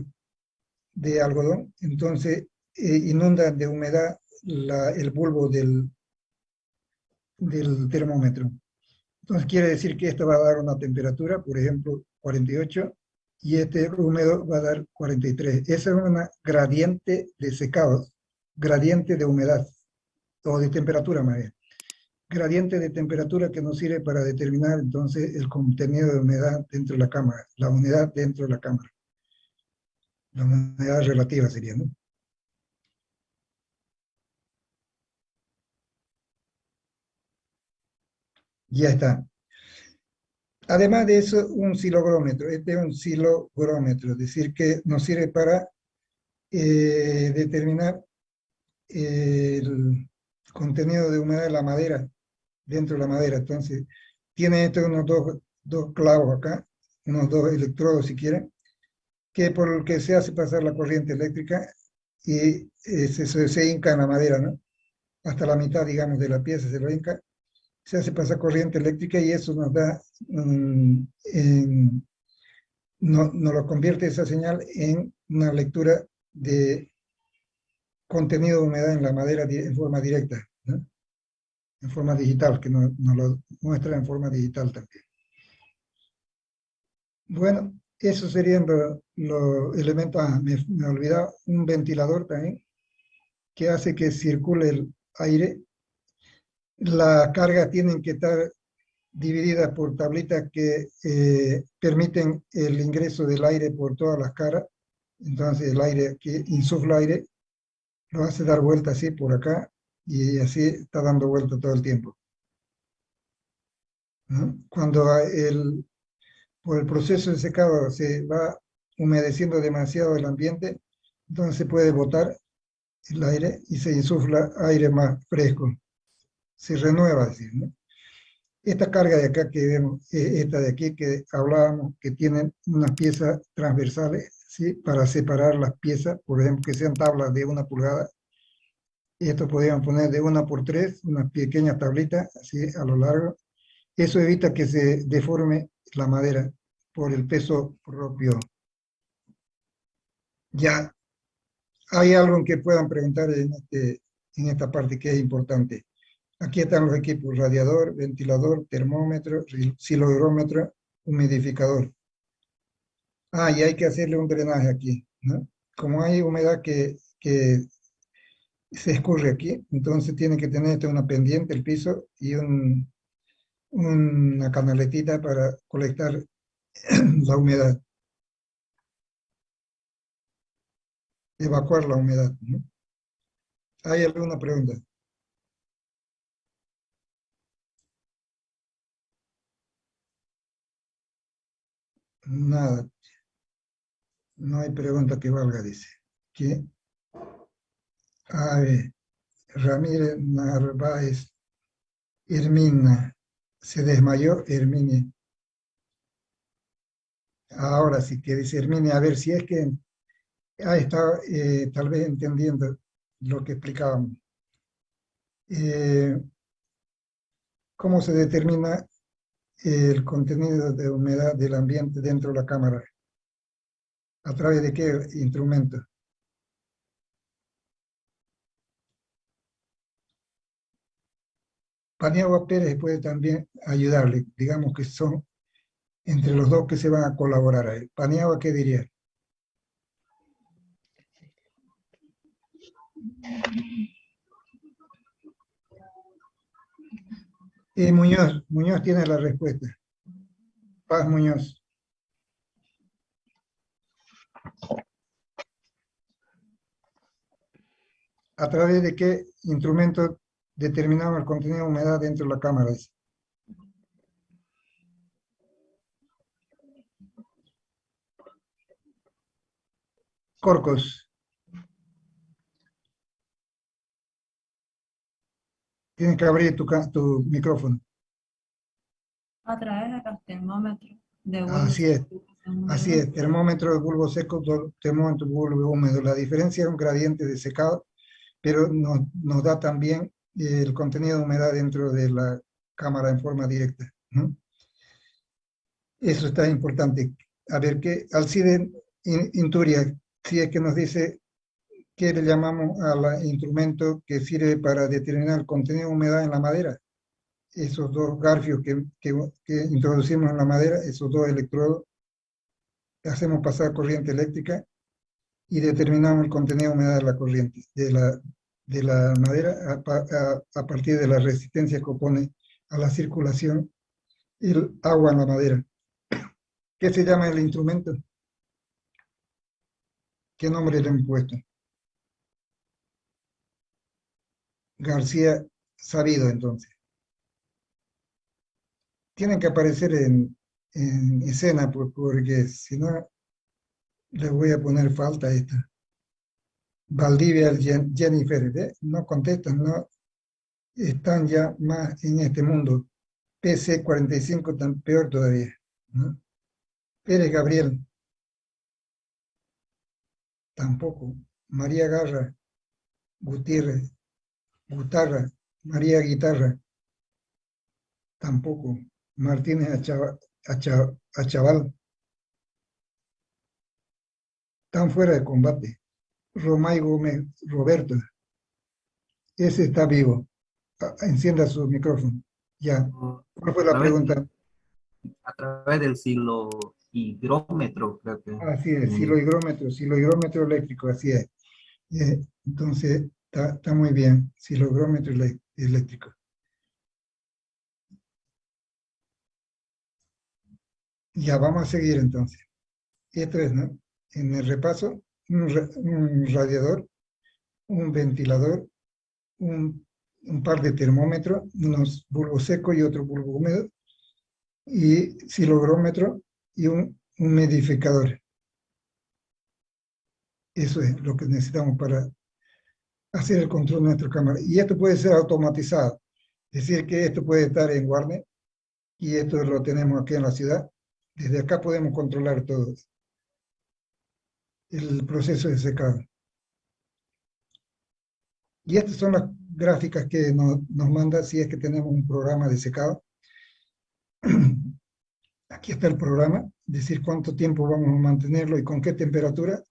de algodón, entonces inundan de humedad el bulbo del termómetro. Entonces quiere decir que esto va a dar una temperatura, por ejemplo, 48, y este húmedo va a dar 43. Esa es una gradiente de secado, gradiente de humedad, o de temperatura más bien. Gradiente de temperatura que nos sirve para determinar entonces el contenido de humedad dentro de la cámara, la humedad dentro de la cámara. La humedad relativa sería, ¿no? Ya está. Además de eso, un silogrómetro. Este es un silogrómetro, es decir, que nos sirve para determinar el contenido de humedad de la madera, dentro de la madera. Entonces, tiene esto unos dos clavos acá, unos dos electrodos si quieren, que por el que se hace pasar la corriente eléctrica, y se hinca en la madera, ¿no? Hasta la mitad, digamos, de la pieza se lo hinca, se hace pasar corriente eléctrica, y eso nos da, nos lo convierte esa señal en una lectura contenido de humedad en la madera en forma directa, ¿no? En forma digital, que nos lo muestra en forma digital también. Bueno, esos serían los elementos. Me olvidaba un ventilador también, que hace que circule el aire. Las cargas tienen que estar divididas por tablitas que permiten el ingreso del aire por todas las caras. Entonces el aire que insufla aire lo hace dar vuelta así por acá y así está dando vuelta todo el tiempo, ¿no? Cuando por el proceso de secado se va humedeciendo demasiado el ambiente, entonces se puede botar el aire y se insufla aire más fresco, se renueva, así, ¿no? Esta carga de acá que vemos, esta de aquí que hablábamos, que tienen unas piezas transversales, ¿sí? Para separar las piezas, por ejemplo, que sean tablas de 1 pulgada. Esto podríamos poner de 1 por 3, unas pequeñas tablitas, así a lo largo. Eso evita que se deforme la madera por el peso propio. Ya, hay algo en que puedan preguntar en esta parte que es importante. Aquí están los equipos: radiador, ventilador, termómetro, silogrómetro, humidificador. Y hay que hacerle un drenaje aquí, ¿no? Como hay humedad que se escurre aquí, entonces tiene que tener una pendiente el piso y una canaletita para colectar la humedad, evacuar la humedad, ¿no? ¿Hay alguna pregunta? Nada, no hay pregunta que valga, dice. ¿Qué? A ver, Ramírez Narváez, Hermina, se desmayó Herminia. Ahora sí que dice Herminia, a ver si es que ha estado tal vez entendiendo lo que explicábamos. ¿Cómo se determina el contenido de humedad del ambiente dentro de la cámara? ¿A través de qué instrumento? Paniagua Pérez puede también ayudarle, digamos que son entre los dos que se van a colaborar ahí. Paniagua, ¿qué diría? Muñoz tiene la respuesta. Paz Muñoz. ¿A través de qué instrumento determinamos el contenido de humedad dentro de la cámara? Corcos. Tienes que abrir tu micrófono. A través de los termómetros de bulbo Así es, seco. así es. Termómetro de bulbo seco, termómetro de bulbo húmedo. La diferencia es un gradiente de secado, pero nos da también el contenido de humedad dentro de la cámara en forma directa, ¿no? Eso está importante. A ver, Alcide Inturia, si es que nos dice qué le llamamos al instrumento que sirve para determinar el contenido de humedad en la madera. Esos dos garfios que introducimos en la madera, esos dos electrodos, hacemos pasar corriente eléctrica y determinamos el contenido de humedad de la corriente, de la madera a partir de la resistencia que opone a la circulación el agua en la madera. ¿Qué se llama el instrumento? ¿Qué nombre le hemos puesto? García Sabido, entonces. Tienen que aparecer en escena, porque si no, les voy a poner falta a esta. Valdivia, Jennifer, ¿ve? No contestan, no están ya más en este mundo. PC 45, tan peor todavía, ¿no? Pérez Gabriel, tampoco. María Garra, Gutiérrez, Guitarra, María Guitarra, tampoco. Martínez Achaval, están fuera de combate. Romay Gómez Roberto. Ese está vivo. Encienda su micrófono. Ya. ¿Cuál fue la pregunta? A través del higrómetro, creo que. Así es, silohigrómetro eléctrico, así es. Entonces, está muy bien, silohigrómetro eléctrico. Ya, vamos a seguir entonces. Esto es, ¿no? En el repaso, un radiador, un ventilador, un par de termómetros, unos bulbos secos y otro bulbo húmedo, y silogrómetro y un humidificador. Eso es lo que necesitamos para hacer el control de nuestra cámara. Y esto puede ser automatizado. Es decir, que esto puede estar en Warner y esto lo tenemos aquí en la ciudad. Desde acá podemos controlar todo el proceso de secado. Y estas son las gráficas que nos manda si es que tenemos un programa de secado. Aquí está el programa, decir cuánto tiempo vamos a mantenerlo y con qué temperatura.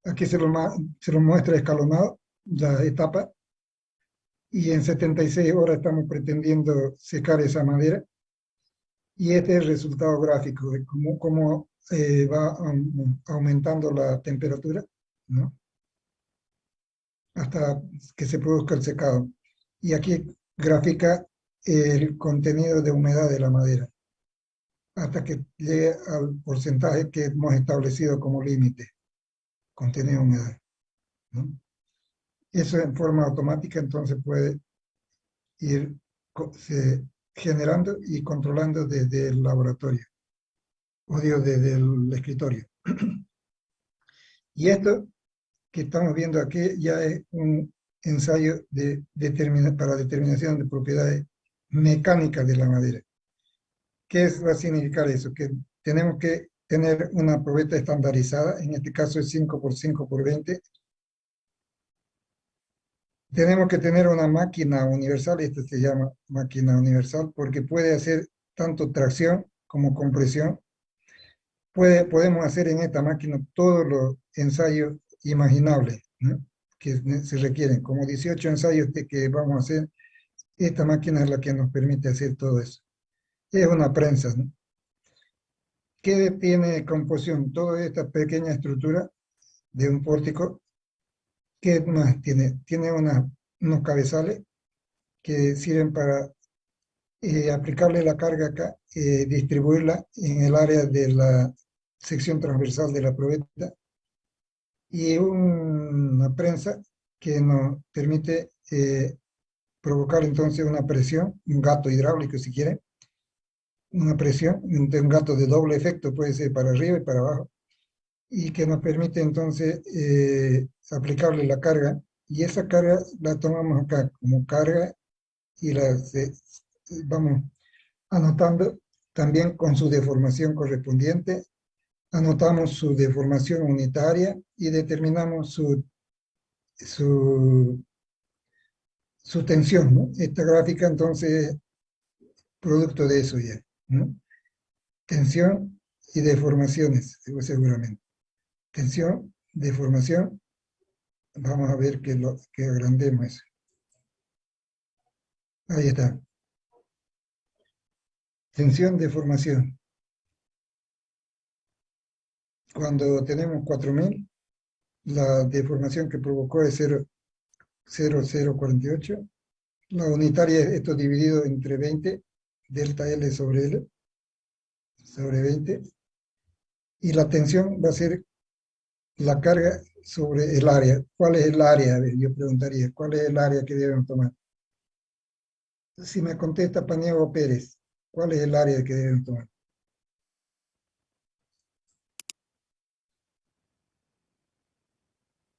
Aquí se lo muestra escalonado, la etapa. Y en 76 horas estamos pretendiendo secar esa madera. Y este es el resultado gráfico de cómo va aumentando la temperatura, ¿no? Hasta que se produzca el secado. Y aquí grafica el contenido de humedad de la madera, hasta que llegue al porcentaje que hemos establecido como límite, contenido de humedad, ¿no? Eso en forma automática entonces puede ir generando y controlando desde el laboratorio, o digo, desde el escritorio. Y esto que estamos viendo aquí ya es un ensayo para determinación de propiedades mecánicas de la madera. ¿Qué va a significar eso? Que tenemos que tener una probeta estandarizada, en este caso es 5x5x20. Tenemos que tener una máquina universal, esta se llama máquina universal, porque puede hacer tanto tracción como compresión. Podemos hacer en esta máquina todos los ensayos imaginables, ¿no?, que se requieren, como 18 ensayos que vamos a hacer. Esta máquina es la que nos permite hacer todo eso. Es una prensa, ¿no? ¿Qué tiene composición? Toda esta pequeña estructura de un pórtico. ¿Qué más tiene? Tiene unos cabezales que sirven para aplicarle la carga acá, distribuirla en el área de la sección transversal de la probeta, y una prensa que nos permite provocar entonces una presión, un gato hidráulico si quieren, una presión, un gato de doble efecto, puede ser para arriba y para abajo, y que nos permite entonces aplicarle la carga, y esa carga la tomamos acá como carga y vamos anotando también con su deformación correspondiente, anotamos su deformación unitaria y determinamos su tensión, ¿no? Esta gráfica entonces es producto de eso ya, ¿no? Tensión y deformaciones, seguramente. Tensión, deformación, vamos a ver que agrandemos eso. Ahí está. Tensión, deformación. Cuando tenemos 4000, la deformación que provocó es 0,0048. La unitaria es esto dividido entre 20, delta L sobre L, sobre 20. Y la tensión va a ser la carga sobre el área. ¿Cuál es el área? A ver, yo preguntaría, ¿cuál es el área que deben tomar? Si me contesta Paniagua Pérez, ¿cuál es el área que deben tomar?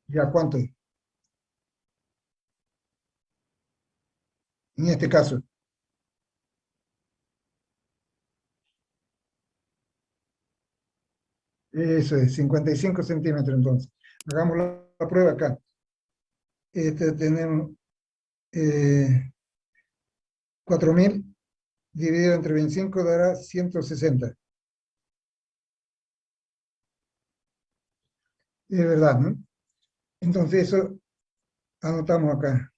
¿Ya cuánto? En este caso. Eso es, 55 centímetros entonces. Hagamos la prueba acá. Tenemos 4000 dividido entre 25 dará 160. Es verdad, ¿no? Entonces eso anotamos acá.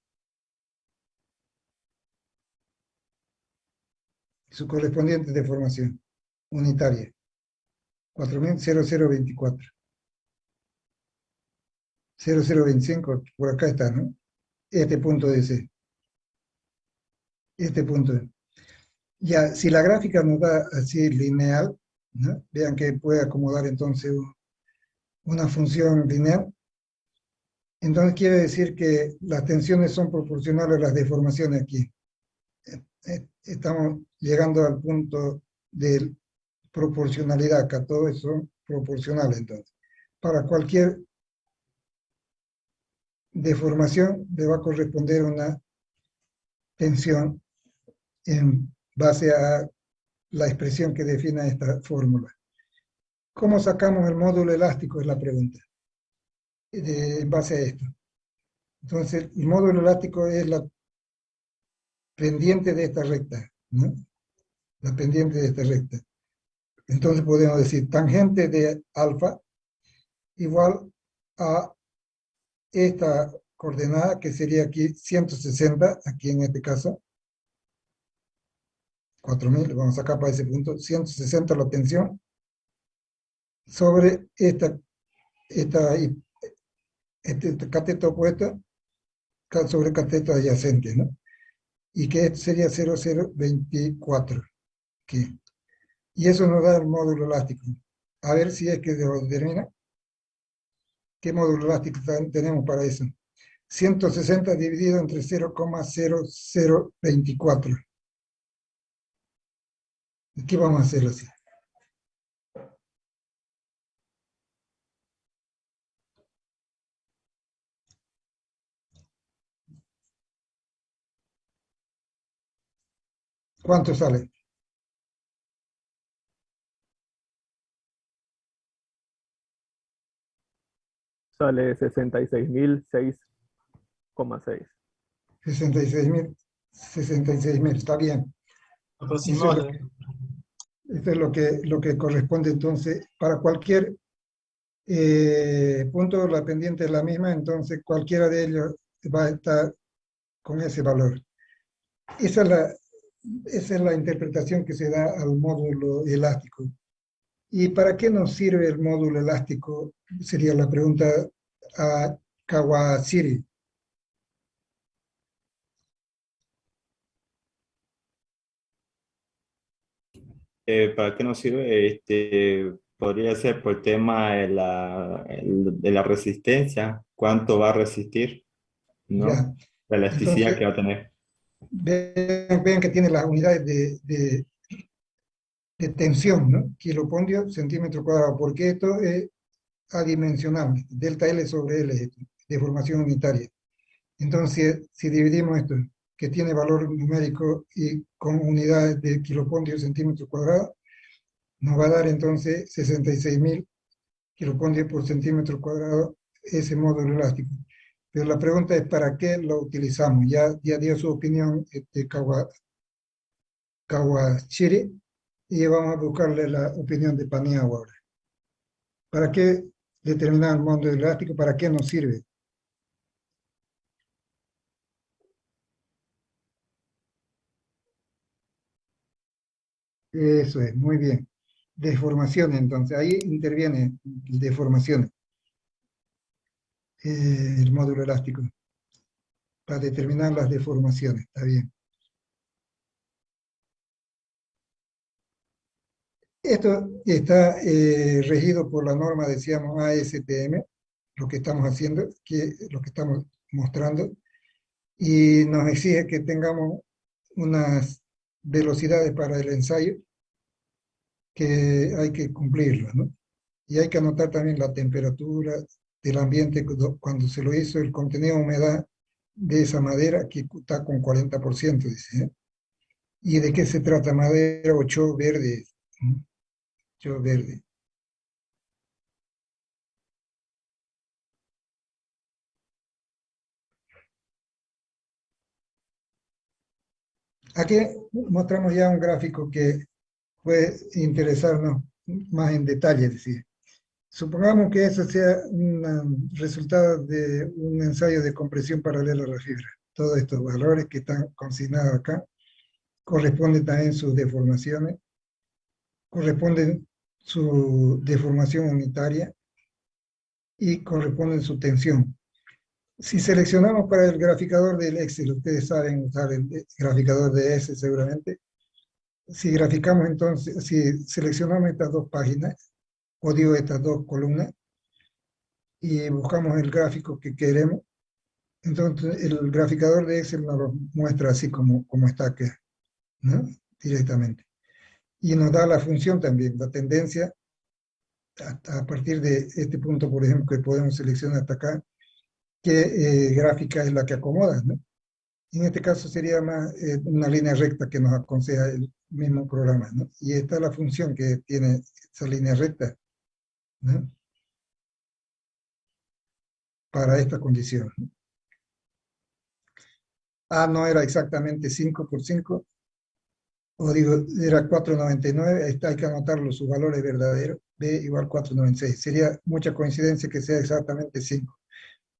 Su correspondiente deformación unitaria. 4000,0024. 0025, por acá está, ¿no? Este punto de C. Este punto. Ya, si la gráfica nos da así lineal, ¿no? Vean que puede acomodar entonces una función lineal. Entonces quiere decir que las tensiones son proporcionales a las deformaciones aquí. Estamos llegando al punto de proporcionalidad, acá todo son proporcionales entonces. Para cualquier deformación le va a corresponder una tensión en base a la expresión que define esta fórmula. ¿Cómo sacamos el módulo elástico? Es la pregunta, en base a esto. Entonces, el módulo elástico es la pendiente de esta recta, ¿no? La pendiente de esta recta. Entonces podemos decir tangente de alfa igual a esta coordenada que sería aquí 160, aquí en este caso, 4000, vamos acá para ese punto, 160 la tensión, sobre este cateto opuesto, sobre cateto adyacente, ¿no? Y que esto sería 0024, aquí. Y eso nos da el módulo elástico. A ver si es que lo determina. ¿Qué módulo elástico tenemos para eso? 160 dividido entre 0,0024. ¿Qué vamos a hacer así? ¿Cuánto sale? Sale 66.006,6. 66.000, está bien. Aproximado. Esto es lo que corresponde entonces para cualquier punto, la pendiente es la misma, entonces cualquiera de ellos va a estar con ese valor. Esa es la interpretación que se da al módulo elástico. ¿Y para qué nos sirve el módulo elástico? Sería la pregunta a Kawashiri. ¿Para qué nos sirve? Podría ser por tema de la resistencia, cuánto va a resistir, ¿no? Ya. La elasticidad Entonces, que va a tener. vean que tiene las unidades de tensión, ¿no? Kilopondio, centímetro cuadrado, porque esto es adimensional, delta L sobre L, esto, deformación unitaria. Entonces, si dividimos esto, que tiene valor numérico y con unidades de kilopondio centímetro cuadrado, nos va a dar entonces 66.000 kilopondios por centímetro cuadrado ese módulo elástico. Pero la pregunta es, ¿para qué lo utilizamos? Ya dio su opinión Kawashiri, y vamos a buscarle la opinión de Paniagua ahora. ¿Para qué determinar el módulo elástico? ¿Para qué nos sirve? Eso es, muy bien. Deformaciones, entonces, ahí interviene deformaciones, el módulo elástico, para determinar las deformaciones, está bien. Esto está regido por la norma, decíamos, ASTM, lo que estamos haciendo, lo que estamos mostrando, y nos exige que tengamos unas velocidades para el ensayo que hay que cumplirlas, ¿no? Y hay que anotar también la temperatura del ambiente cuando se lo hizo, el contenido de humedad de esa madera que está con 40%, dice, ¿eh? ¿Y de qué se trata? Madera ocho verde, ¿no? Ocho verde. Aquí mostramos ya un gráfico que puede interesarnos más en detalle, es decir, Supongamos que eso sea un resultado de un ensayo de compresión paralela a la fibra. Todos estos valores que están consignados acá corresponden también sus deformaciones, corresponden su deformación unitaria y corresponden su tensión. Si seleccionamos para el graficador del Excel, ustedes saben usar el graficador de Excel seguramente, si graficamos entonces, si seleccionamos estas dos páginas, o digo estas dos columnas, y buscamos el gráfico que queremos, entonces el graficador de Excel nos lo muestra así como está aquí, ¿no? Directamente. Y nos da la función también, la tendencia, a partir de este punto, por ejemplo, que podemos seleccionar hasta acá, qué gráfica es la que acomoda, ¿no? En este caso sería más una línea recta que nos aconseja el mismo programa, ¿no? Y esta es la función que tiene esa línea recta, ¿no? Para esta condición. A no era exactamente 5 por 5, o digo, era 4,99, ahí está, hay que anotarlo, sus valores verdaderos, B igual 4,96. Sería mucha coincidencia que sea exactamente 5.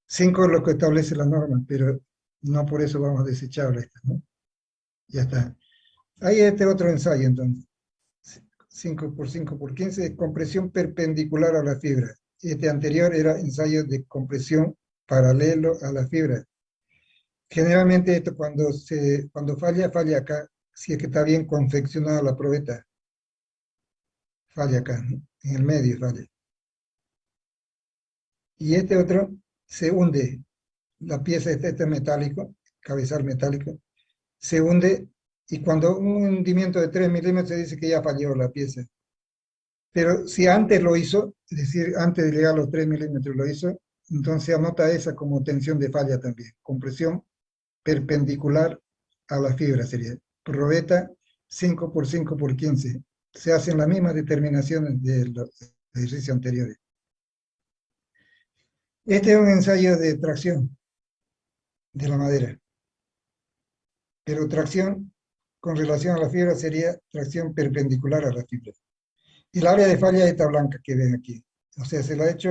5 es lo que establece la norma, pero no por eso vamos a desecharla esta, ¿no? Ya está. Ahí este otro ensayo, entonces. 5 por 5 por 15, compresión perpendicular a la fibra. Este anterior era ensayo de compresión paralelo a la fibra. Generalmente esto cuando falla acá, si es que está bien confeccionada la probeta. Falla acá, ¿no? En el medio falla. Y este otro se hunde. La pieza este metálico, cabezal metálico, se hunde y cuando un hundimiento de 3 milímetros se dice que ya falló la pieza. Pero si antes lo hizo, es decir, antes de llegar a los 3 milímetros lo hizo, entonces anota esa como tensión de falla también. Compresión perpendicular a la fibra sería. Probeta 5 por 5 por 15. Se hacen las mismas determinaciones de los ejercicios anteriores. Este es un ensayo de tracción de la madera. Pero tracción con relación a la fibra sería tracción perpendicular a la fibra. Y el área de falla es esta blanca que ven aquí. O sea, se lo ha hecho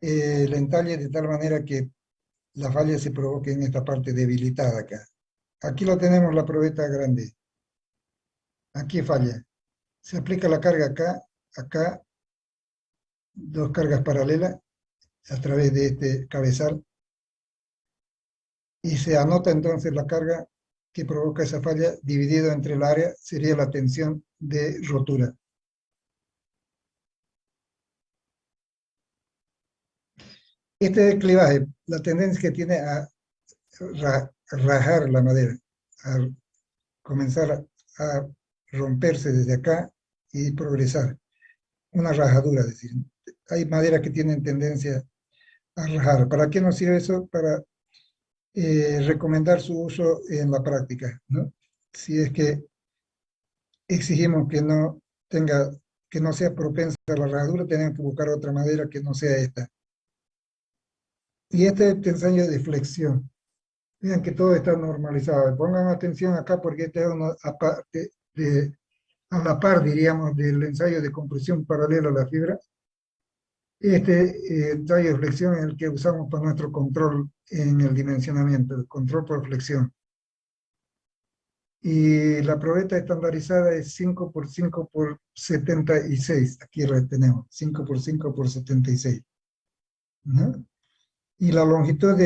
el entalle de tal manera que la falla se provoque en esta parte debilitada acá. Aquí lo tenemos la probeta grande. Aquí falla. Se aplica la carga acá, acá, dos cargas paralelas a través de este cabezal. Y se anota entonces la carga que provoca esa falla dividido entre el área, sería la tensión de rotura. Este es el clivaje, la tendencia que tiene a rajar la madera, a comenzar a romperse desde acá y progresar. Una rajadura, es decir, hay maderas que tienen tendencia a rajar. ¿Para qué nos sirve eso? Para recomendar su uso en la práctica, ¿no? Si es que exigimos que no sea propensa a la rajadura, tenemos que buscar otra madera que no sea esta. Y este es el ensayo de flexión. Vean que todo está normalizado. Pongan atención acá porque este es una aparte a la par, diríamos, del ensayo de compresión paralelo a la fibra. Este ensayo de flexión es el que usamos para nuestro control en el dimensionamiento, el control por flexión. Y la probeta estandarizada es 5 por 5 por 76. Aquí la tenemos, 5 por 5 por 76. ¿No? Y la longitud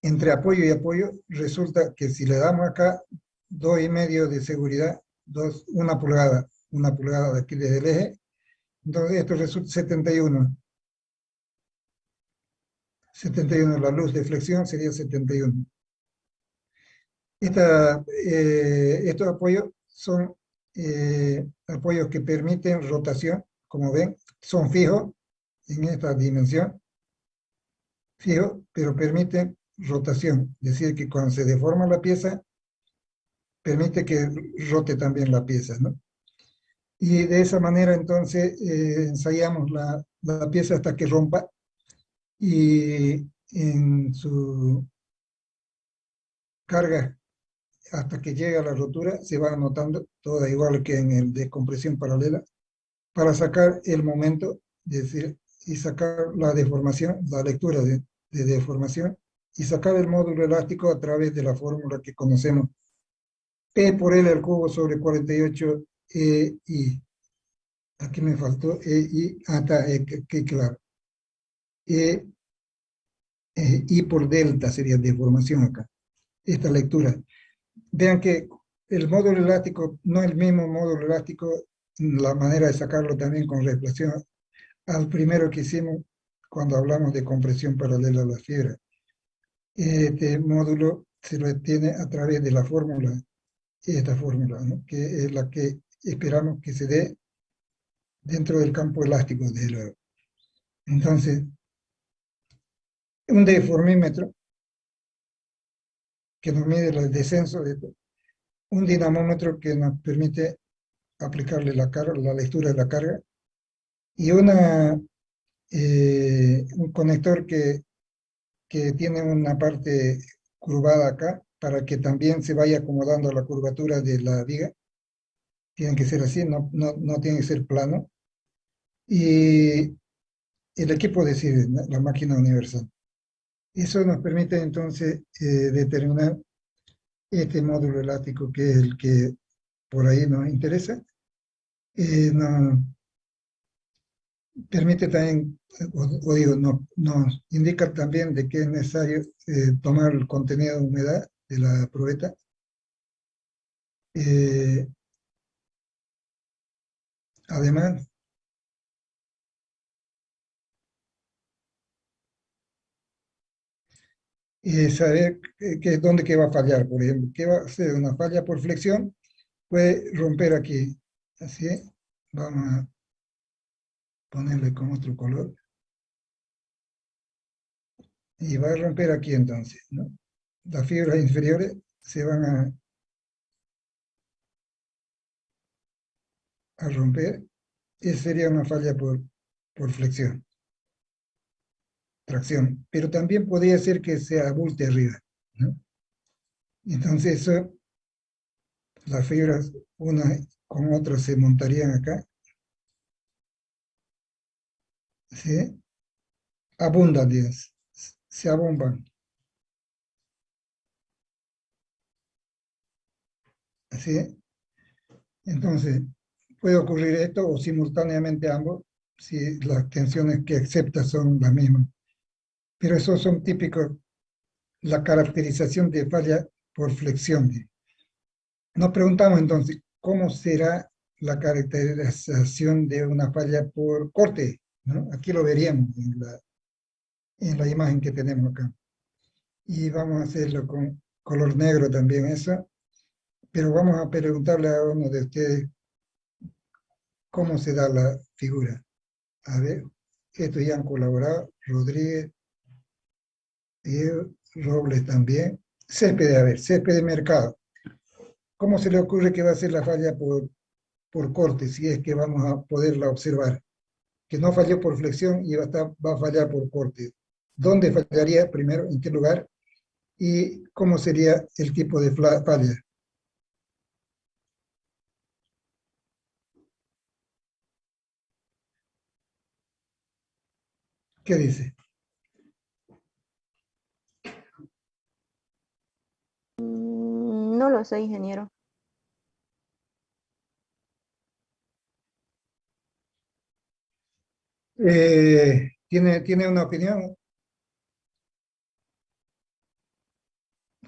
entre apoyo y apoyo resulta que si le damos acá 2,5 de seguridad, una pulgada de aquí desde el eje, entonces esto resulta 71. 71, la luz de flexión sería 71. Estos apoyos son apoyos que permiten rotación, como ven, son fijos en esta dimensión, fijos, pero permiten rotación, es decir, que cuando se deforma la pieza, permite que rote también la pieza, ¿no? Y de esa manera entonces ensayamos la pieza hasta que rompa y en su carga hasta que llega a la rotura se va anotando, toda igual que en el de compresión paralela, para sacar el momento, es decir, y sacar la deformación, la lectura de deformación, y sacar el módulo elástico a través de la fórmula que conocemos. P por L al cubo sobre 48 I. Aquí me faltó I, está, que claro. I por delta sería deformación acá. Esta lectura. Vean que el módulo elástico no es el mismo módulo elástico, la manera de sacarlo también con reflexión al primero que hicimos cuando hablamos de compresión paralela a la fibra. Este módulo se lo tiene a través de la fórmula, esta fórmula, ¿no? Que es la que esperamos que se dé dentro del campo elástico, desde luego. Entonces, un deformímetro que nos mide el descenso de un dinamómetro que nos permite aplicarle la carga, la lectura de la carga, y un conector que tiene una parte curvada acá para que también se vaya acomodando a la curvatura de la viga. Tiene que ser así, no tiene que ser plano. Y el equipo decide, ¿no? La máquina universal. Eso nos permite entonces determinar este módulo elástico que es el que por ahí nos interesa. Nos permite también, o digo, nos indica también de que es necesario tomar el contenido de humedad de la probeta. Además, saber dónde que va a fallar, por ejemplo, que va a ser una falla por flexión, puede romper aquí. Así, vamos a ponerle con otro color. Y va a romper aquí entonces, ¿no? Las fibras inferiores se van a romper. Esa sería una falla por flexión, tracción. Pero también podría ser que se abulte arriba, ¿no? Entonces eso, las fibras una con otra se montarían acá. ¿Sí? Abundan, Dios. Se abomban. ¿Sí? Entonces, puede ocurrir esto o simultáneamente ambos, si las tensiones que acepta son las mismas. Pero esos son típicos, la caracterización de falla por flexión. Nos preguntamos entonces, ¿cómo será la caracterización de una falla por corte? ¿No? Aquí lo veríamos en la imagen que tenemos acá. Y vamos a hacerlo con color negro también eso. Pero vamos a preguntarle a uno de ustedes cómo se da la figura. A ver, estos ya han colaborado, Rodríguez, Diego, Robles también. Césped, a ver, césped de mercado. ¿Cómo se le ocurre que va a ser la falla por corte, si es que vamos a poderla observar? Que no falló por flexión y va a fallar por corte. ¿Dónde fallaría primero? ¿En qué lugar? ¿Y cómo sería el tipo de falla? ¿Qué dice? No lo sé, ingeniero. ¿Tiene una opinión?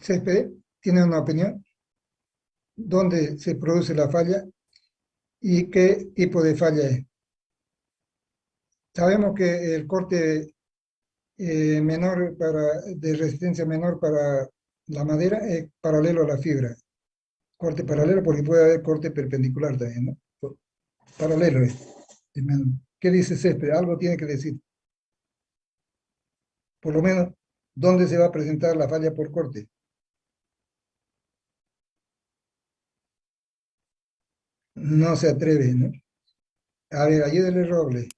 ¿Césped? ¿Tiene una opinión? ¿Dónde se produce la falla y qué tipo de falla es? Sabemos que el corte menor de resistencia menor para la madera es paralelo a la fibra. Corte paralelo porque puede haber corte perpendicular también, ¿no? Paralelo es. ¿Qué dice Césped? Algo tiene que decir. Por lo menos, ¿dónde se va a presentar la falla por corte? No se atreve, ¿no? A ver, ayúdele Roble.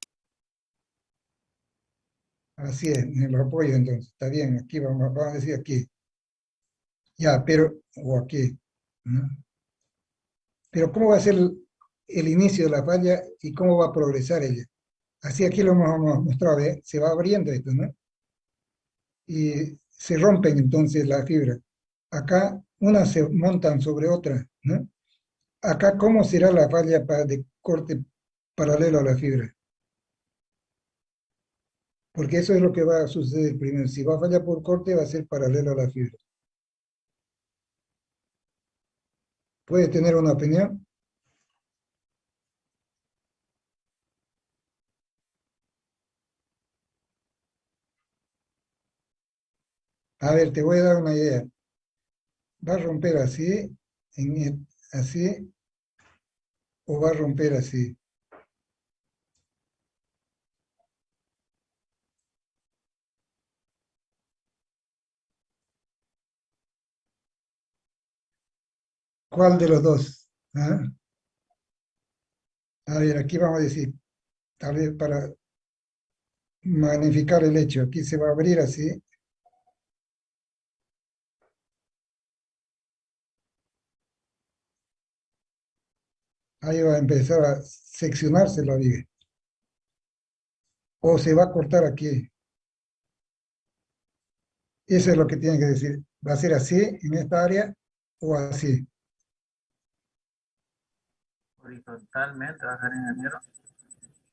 Así es, me lo apoyo entonces. Está bien, aquí vamos a decir aquí. Ya, pero, o aquí, ¿no? Pero ¿cómo va a ser el inicio de la falla y cómo va a progresar ella. Así aquí lo hemos mostrado, ¿ve? Se va abriendo esto, ¿no? Y se rompen entonces las fibras. Acá unas se montan sobre otras, ¿no? Acá, ¿cómo será la falla de corte paralelo a la fibra? Porque eso es lo que va a suceder primero. Si va a fallar por corte, va a ser paralelo a la fibra. ¿Puede tener una opinión? A ver, te voy a dar una idea. ¿Va a romper así, así, o va a romper así? ¿Cuál de los dos? ¿Ah? A ver, aquí vamos a decir, tal vez para magnificar el hecho, aquí se va a abrir así, ahí va a empezar a seccionarse la viga, o se va a cortar aquí. Eso es lo que tiene que decir. ¿Va a ser así en esta área o así? Horizontalmente va a ser, ingeniero.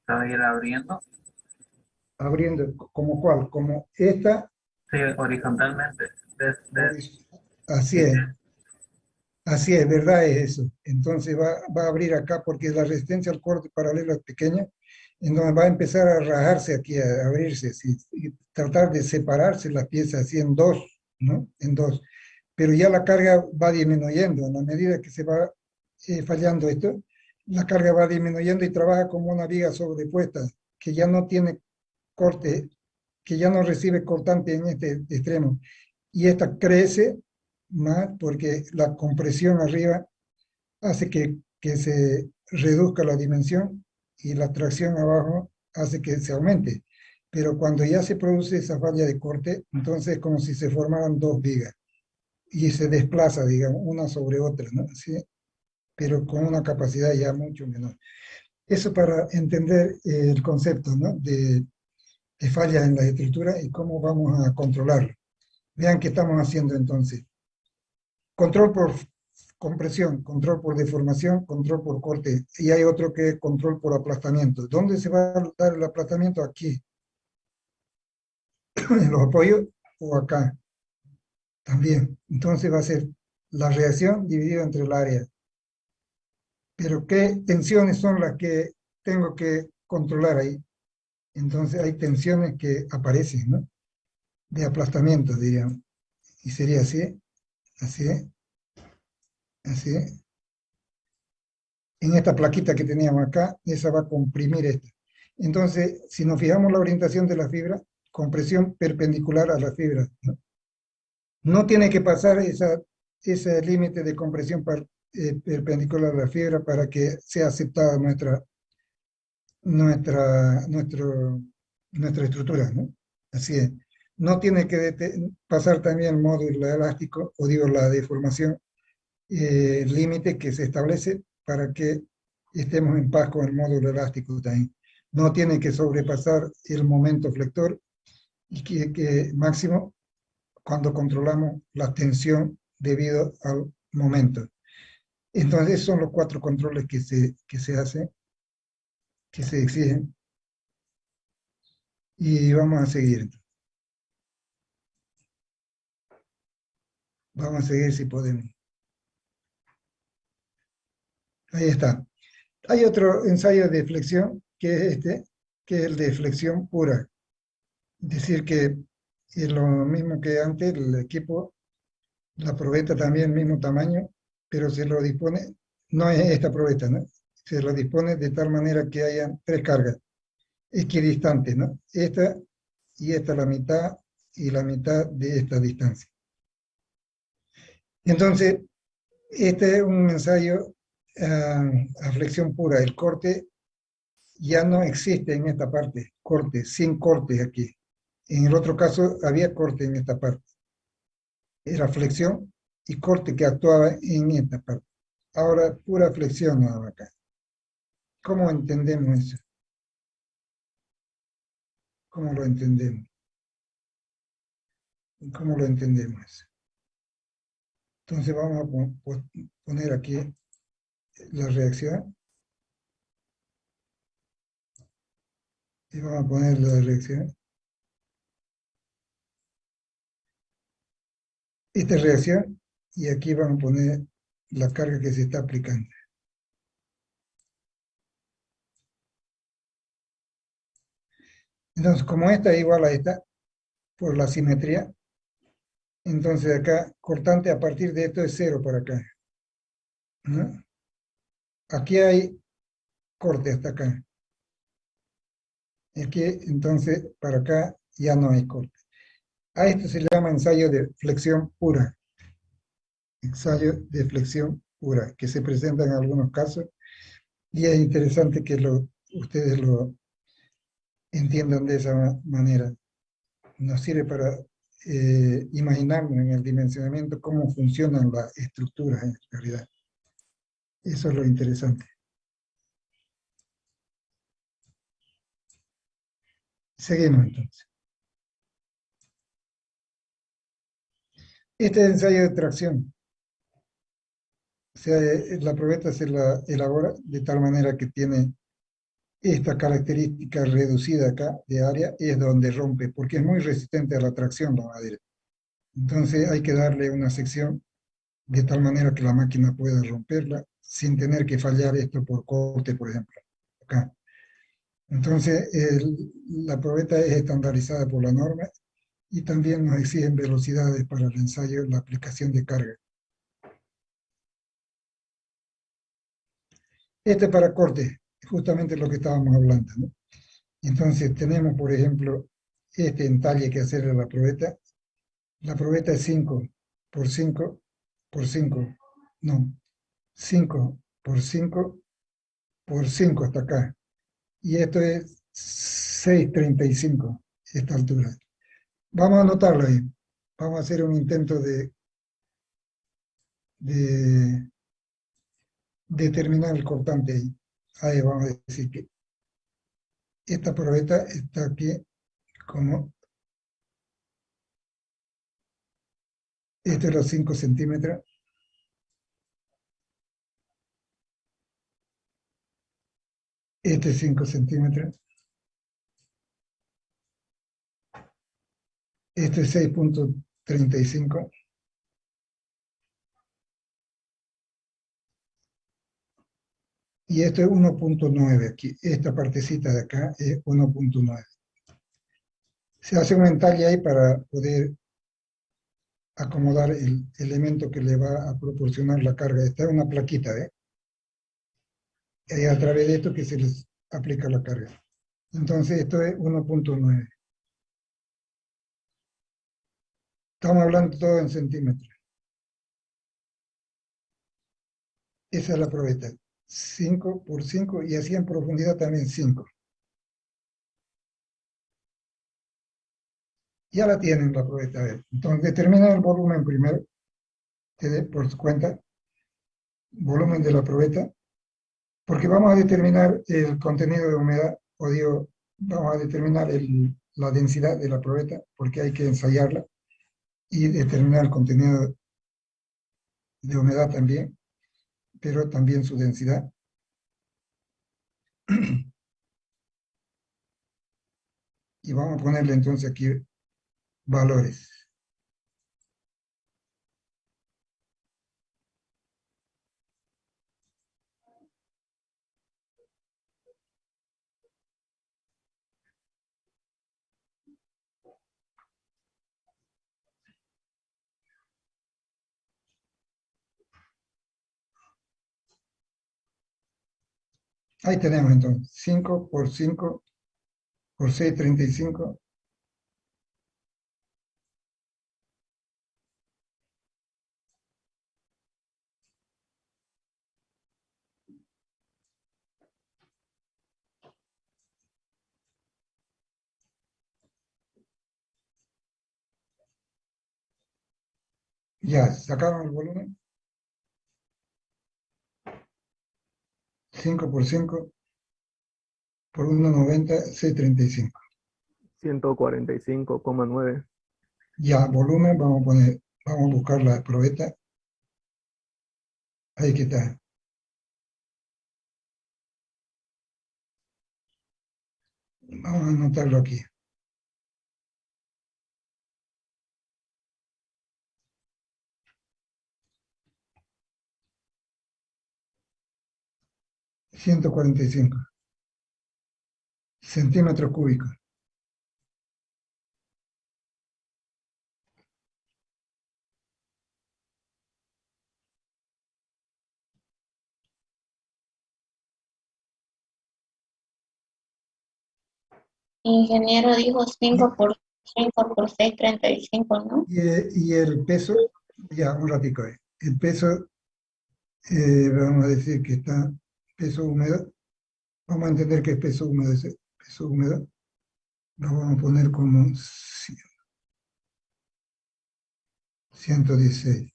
Se va a ir abriendo. Abriendo, ¿como cuál? Como esta, Sí, horizontalmente. así Sí, es. Así es, verdad es eso. Entonces va a abrir acá porque la resistencia al corte paralelo es pequeña, entonces va a empezar a rajarse aquí, a abrirse, sí, y tratar de separarse las piezas así en dos, ¿no? En dos. Pero ya la carga va disminuyendo, en la medida que se va fallando esto, la carga va disminuyendo y trabaja como una viga sobrepuesta, que ya no tiene corte, que ya no recibe cortante en este extremo. Y esta crece más porque la compresión arriba hace que se reduzca la dimensión y la tracción abajo hace que se aumente. Pero cuando ya se produce esa falla de corte, entonces es como si se formaran dos vigas y se desplaza, digamos, una sobre otra, ¿no? ¿Sí? Pero con una capacidad ya mucho menor. Eso para entender el concepto, ¿no? De fallas en la estructura y cómo vamos a controlarlo. Vean qué estamos haciendo entonces. Control por compresión, control por deformación, control por corte. Y hay otro que es control por aplastamiento. ¿Dónde se va a dar el aplastamiento? Aquí. En los apoyos o acá. También. Entonces va a ser la reacción dividida entre el área. Pero ¿qué tensiones son las que tengo que controlar ahí? Entonces hay tensiones que aparecen, ¿no? De aplastamiento, diríamos. Y sería así, así, así. En esta plaquita que teníamos acá, esa va a comprimir esta. Entonces, si nos fijamos la orientación de la fibra, compresión perpendicular a la fibra, ¿no? No tiene que pasar ese límite de compresión perpendicular a la fibra para que sea aceptada nuestra, nuestro, nuestra estructura, ¿no? Así es. No tiene que pasar también el módulo elástico, o digo, la deformación, límite que se establece para que estemos en paz con el módulo elástico también. No tiene que sobrepasar el momento flector y que máximo cuando controlamos la tensión debido al momento. Entonces, esos son los 4 controles que se hacen, que se exigen. Y vamos a seguir. Vamos a seguir si podemos. Ahí está. Hay otro ensayo de flexión, que es este, que es el de flexión pura. Decir que es lo mismo que antes, el equipo, la probeta también mismo tamaño, pero se lo dispone, no es esta probeta, ¿no? Se lo dispone de tal manera que haya 3 cargas equidistantes, ¿no? Esta y esta la mitad y la mitad de esta distancia. Entonces, este es un ensayo a flexión pura. El corte ya no existe en esta parte, corte, sin corte aquí. En el otro caso había corte en esta parte. Era flexión y corte que actuaba en esta parte. Ahora pura flexión acá. ¿Cómo entendemos eso? ¿Cómo lo entendemos? ¿Cómo lo entendemos eso? Entonces vamos a poner aquí la reacción y vamos a poner la reacción. Esta reacción y aquí vamos a poner la carga que se está aplicando. Entonces, como esta es igual a esta, por la simetría, entonces acá, cortante a partir de esto es 0 para acá, ¿no? Aquí hay corte hasta acá. Aquí, entonces, para acá ya no hay corte. A esto se le llama ensayo de flexión pura. Ensayo de flexión pura, que se presenta en algunos casos, y es interesante que ustedes lo entiendan de esa manera. Nos sirve para imaginarnos en el dimensionamiento cómo funcionan las estructuras en realidad. Eso es lo interesante. Seguimos entonces. Este ensayo de tracción, o sea, la probeta se la elabora de tal manera que tiene esta característica reducida acá de área, es donde rompe, porque es muy resistente a la tracción la madera. Entonces hay que darle una sección de tal manera que la máquina pueda romperla sin tener que fallar esto por corte, por ejemplo, acá. Entonces la probeta es estandarizada por la norma y también nos exigen velocidades para el ensayo, la aplicación de carga. Este para corte, justamente lo que estábamos hablando, ¿no? Entonces tenemos, por ejemplo, este entalle que hacerle a la probeta. La probeta es 5 por 5 por 5, no, 5 por 5 por 5 hasta acá. Y esto es 6,35, esta altura. Vamos a anotarlo ahí. Vamos a hacer un intento de determinar el cortante ahí. Ahí vamos a decir que esta probeta está aquí como, este es los 5 centímetros. Este es 5 centímetros. Este es 6,35. Y esto es 1,9 aquí. Esta partecita de acá es 1,9. Se hace un entalle ahí para poder acomodar el elemento que le va a proporcionar la carga. Esta es una plaquita, ¿eh? Es a través de esto que se les aplica la carga. Entonces esto es 1,9. Estamos hablando todo en centímetros. Esa es la probeta. 5 por 5 y así en profundidad también 5. Ya la tienen la probeta. Entonces determina el volumen primero, por su cuenta, volumen de la probeta, porque vamos a determinar el contenido de humedad, o digo, vamos a determinar la densidad de la probeta, porque hay que ensayarla, y determinar el contenido de humedad también, pero también su densidad. Y vamos a ponerle entonces aquí valores. Ahí tenemos entonces 5 por 5 por 6,35. Ya, sacaron el volumen. 5 por 5 por 1,90, 635. 145,9. Ya, volumen, vamos a buscar la probeta. Ahí que está. Vamos a anotarlo aquí. $145 centímetros cúbicos. Ingeniero dijo 5 por 6, 35, ¿no? Y el peso, ya, un ratico ahí. El peso, vamos a decir que está peso húmedo. Vamos a entender que es peso húmedo ese. Peso húmedo. Lo vamos a poner como 116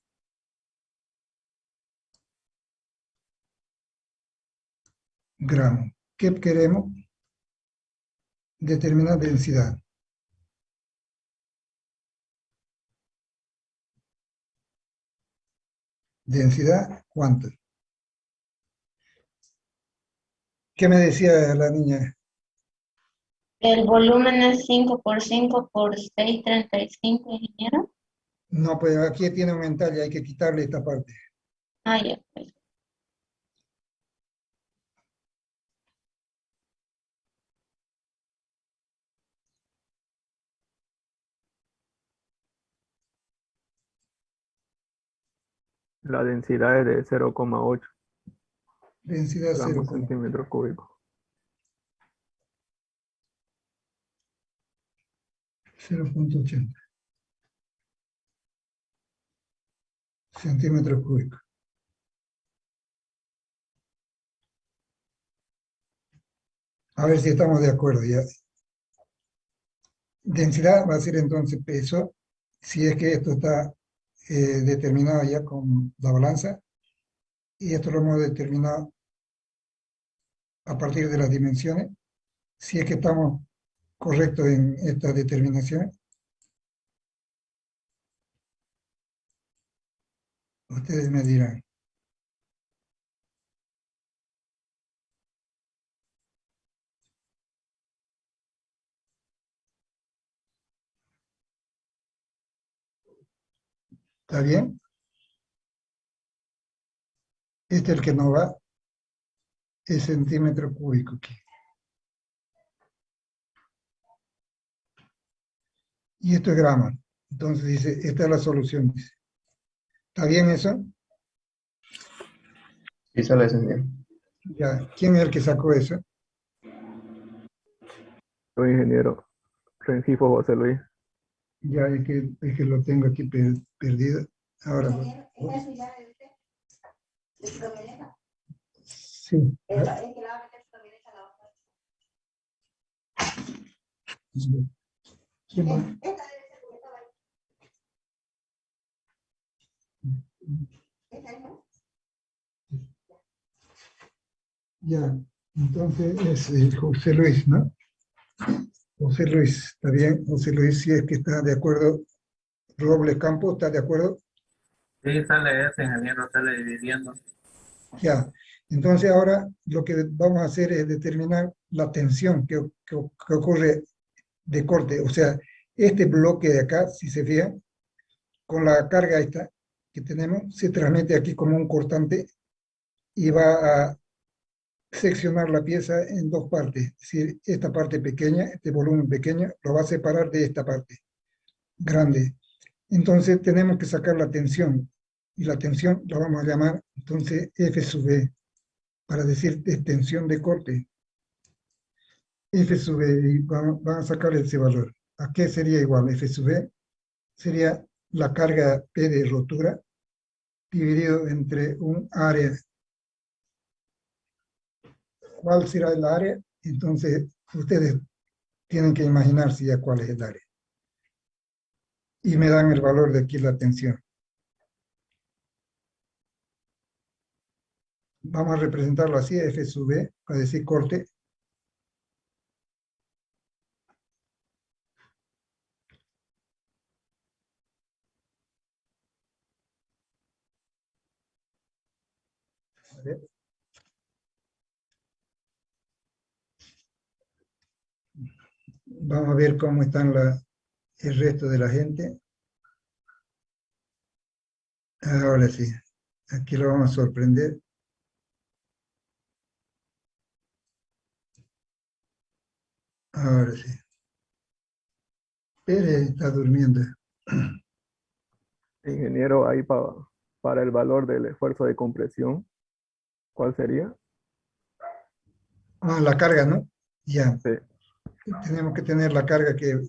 gramos. ¿Qué queremos? Determinar densidad. ¿Densidad cuánto? ¿Qué me decía la niña? El volumen es 5 por 5 por 6, 35, ingeniero. No, pues aquí tiene un mental y hay que quitarle esta parte. Ah, ya, pues. La densidad es de 0,8 Densidad gramos 0,0. centímetros cúbicos. 0,80 centímetros cúbicos. A ver si estamos de acuerdo ya. Densidad va a ser entonces peso, si es que esto está determinado ya con la balanza, y esto lo hemos determinado a partir de las dimensiones, si es que estamos correctos en esta determinación. Ustedes me dirán. ¿Está bien? Este es el que no va, es centímetro cúbico aquí. Y esto es gramo. Entonces dice, esta es la solución. Dice. ¿Está bien eso? Sí, sale ese bien. Ya. ¿Quién es el que sacó eso? Soy ingeniero Rengifo José Luis. Ya es que lo tengo aquí perdido. Ahora. Sí. ¿Quién más? Ya, entonces es José Luis, ¿no? José Luis, ¿está bien? José Luis, si es que está de acuerdo. Robles Campo, ¿está de acuerdo? Sí, sale ese, ingeniero, sale dividiendo. Ya, entonces ahora lo que vamos a hacer es determinar la tensión que ocurre de corte. O sea, este bloque de acá, si se fijan, con la carga esta que tenemos, se transmite aquí como un cortante y va a seccionar la pieza en dos partes. Es decir, esta parte pequeña, este volumen pequeño, lo va a separar de esta parte grande. Entonces tenemos que sacar la tensión, y la tensión la vamos a llamar entonces F sub B, para decir tensión de corte. F sub B, y van a sacar ese valor. ¿A qué sería igual? F sub B sería la carga P de rotura dividido entre un área. ¿Cuál será el área? Entonces ustedes tienen que imaginarse ya cuál es el área. Y me dan el valor de aquí la tensión. Vamos a representarlo así, F sub B, para decir corte. A ver. Vamos a ver cómo están el resto de la gente. Ahora sí, aquí lo vamos a sorprender. Ahora sí. Pérez está durmiendo. Ingeniero, ahí para el valor del esfuerzo de compresión, ¿cuál sería? Ah, la carga, ¿no? Ya. Sí. Tenemos que tener la carga que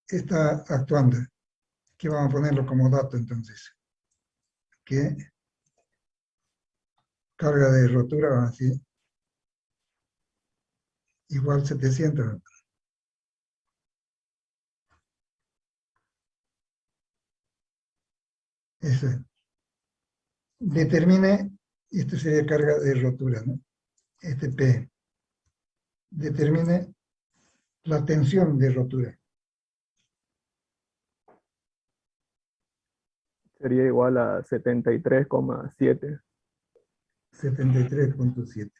está actuando. Aquí vamos a ponerlo como dato entonces. Que carga de rotura, así, igual 700. Eso. Determine, esto sería carga de rotura, ¿no? Este P. Determine la tensión de rotura. Sería igual a 73,7. 73.7.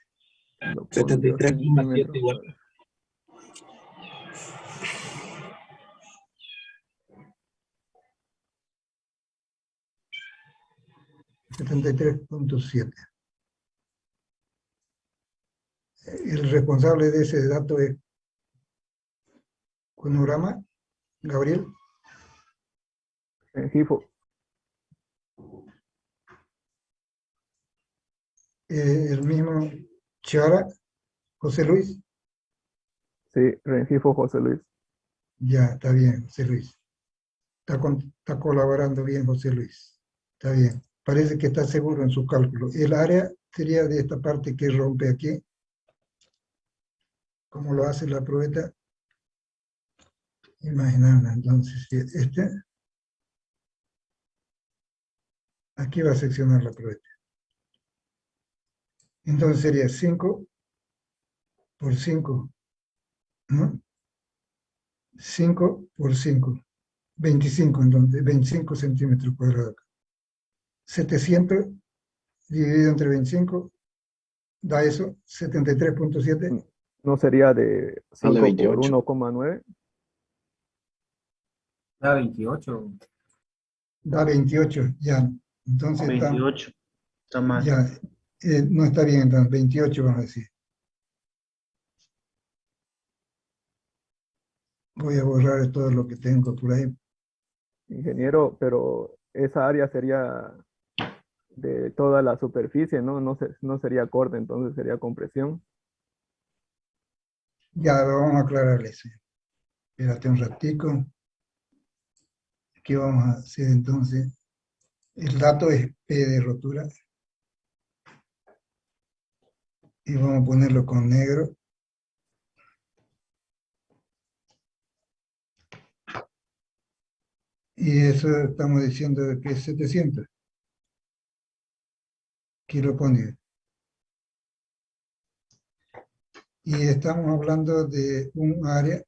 Lo pondría 73,7 centímetros. igual. El responsable de ese dato es Cronograma, Gabriel. Rengifo. El mismo Chiara, José Luis. Sí, Rengifo José Luis. Ya, está bien, José Luis. Está colaborando bien, José Luis. Está bien. Parece que está seguro en su cálculo. El área sería de esta parte que rompe aquí, como lo hace la probeta. Imaginando, entonces, aquí va a seccionar la probeta. Entonces sería 5 por 5, ¿no? 5 por 5, 25, entonces, 25 centímetros cuadrados. 700 dividido entre 25 da eso, 73.7. ¿No sería de Son de 5 por 28. 1,9? Da 28. Da 28, ya. Entonces 28. Está mal. ya, no está bien, entonces 28 vamos a decir. Voy a borrar todo lo que tengo por ahí. Ingeniero, pero esa área sería de toda la superficie, ¿no? No sería corte, entonces sería compresión. Ya, vamos a aclarar eso. Espérate un ratico. ¿Qué vamos a hacer entonces? El dato es P de rotura. Y vamos a ponerlo con negro. Y eso estamos diciendo que es 700. Aquí lo pone. Y estamos hablando de un área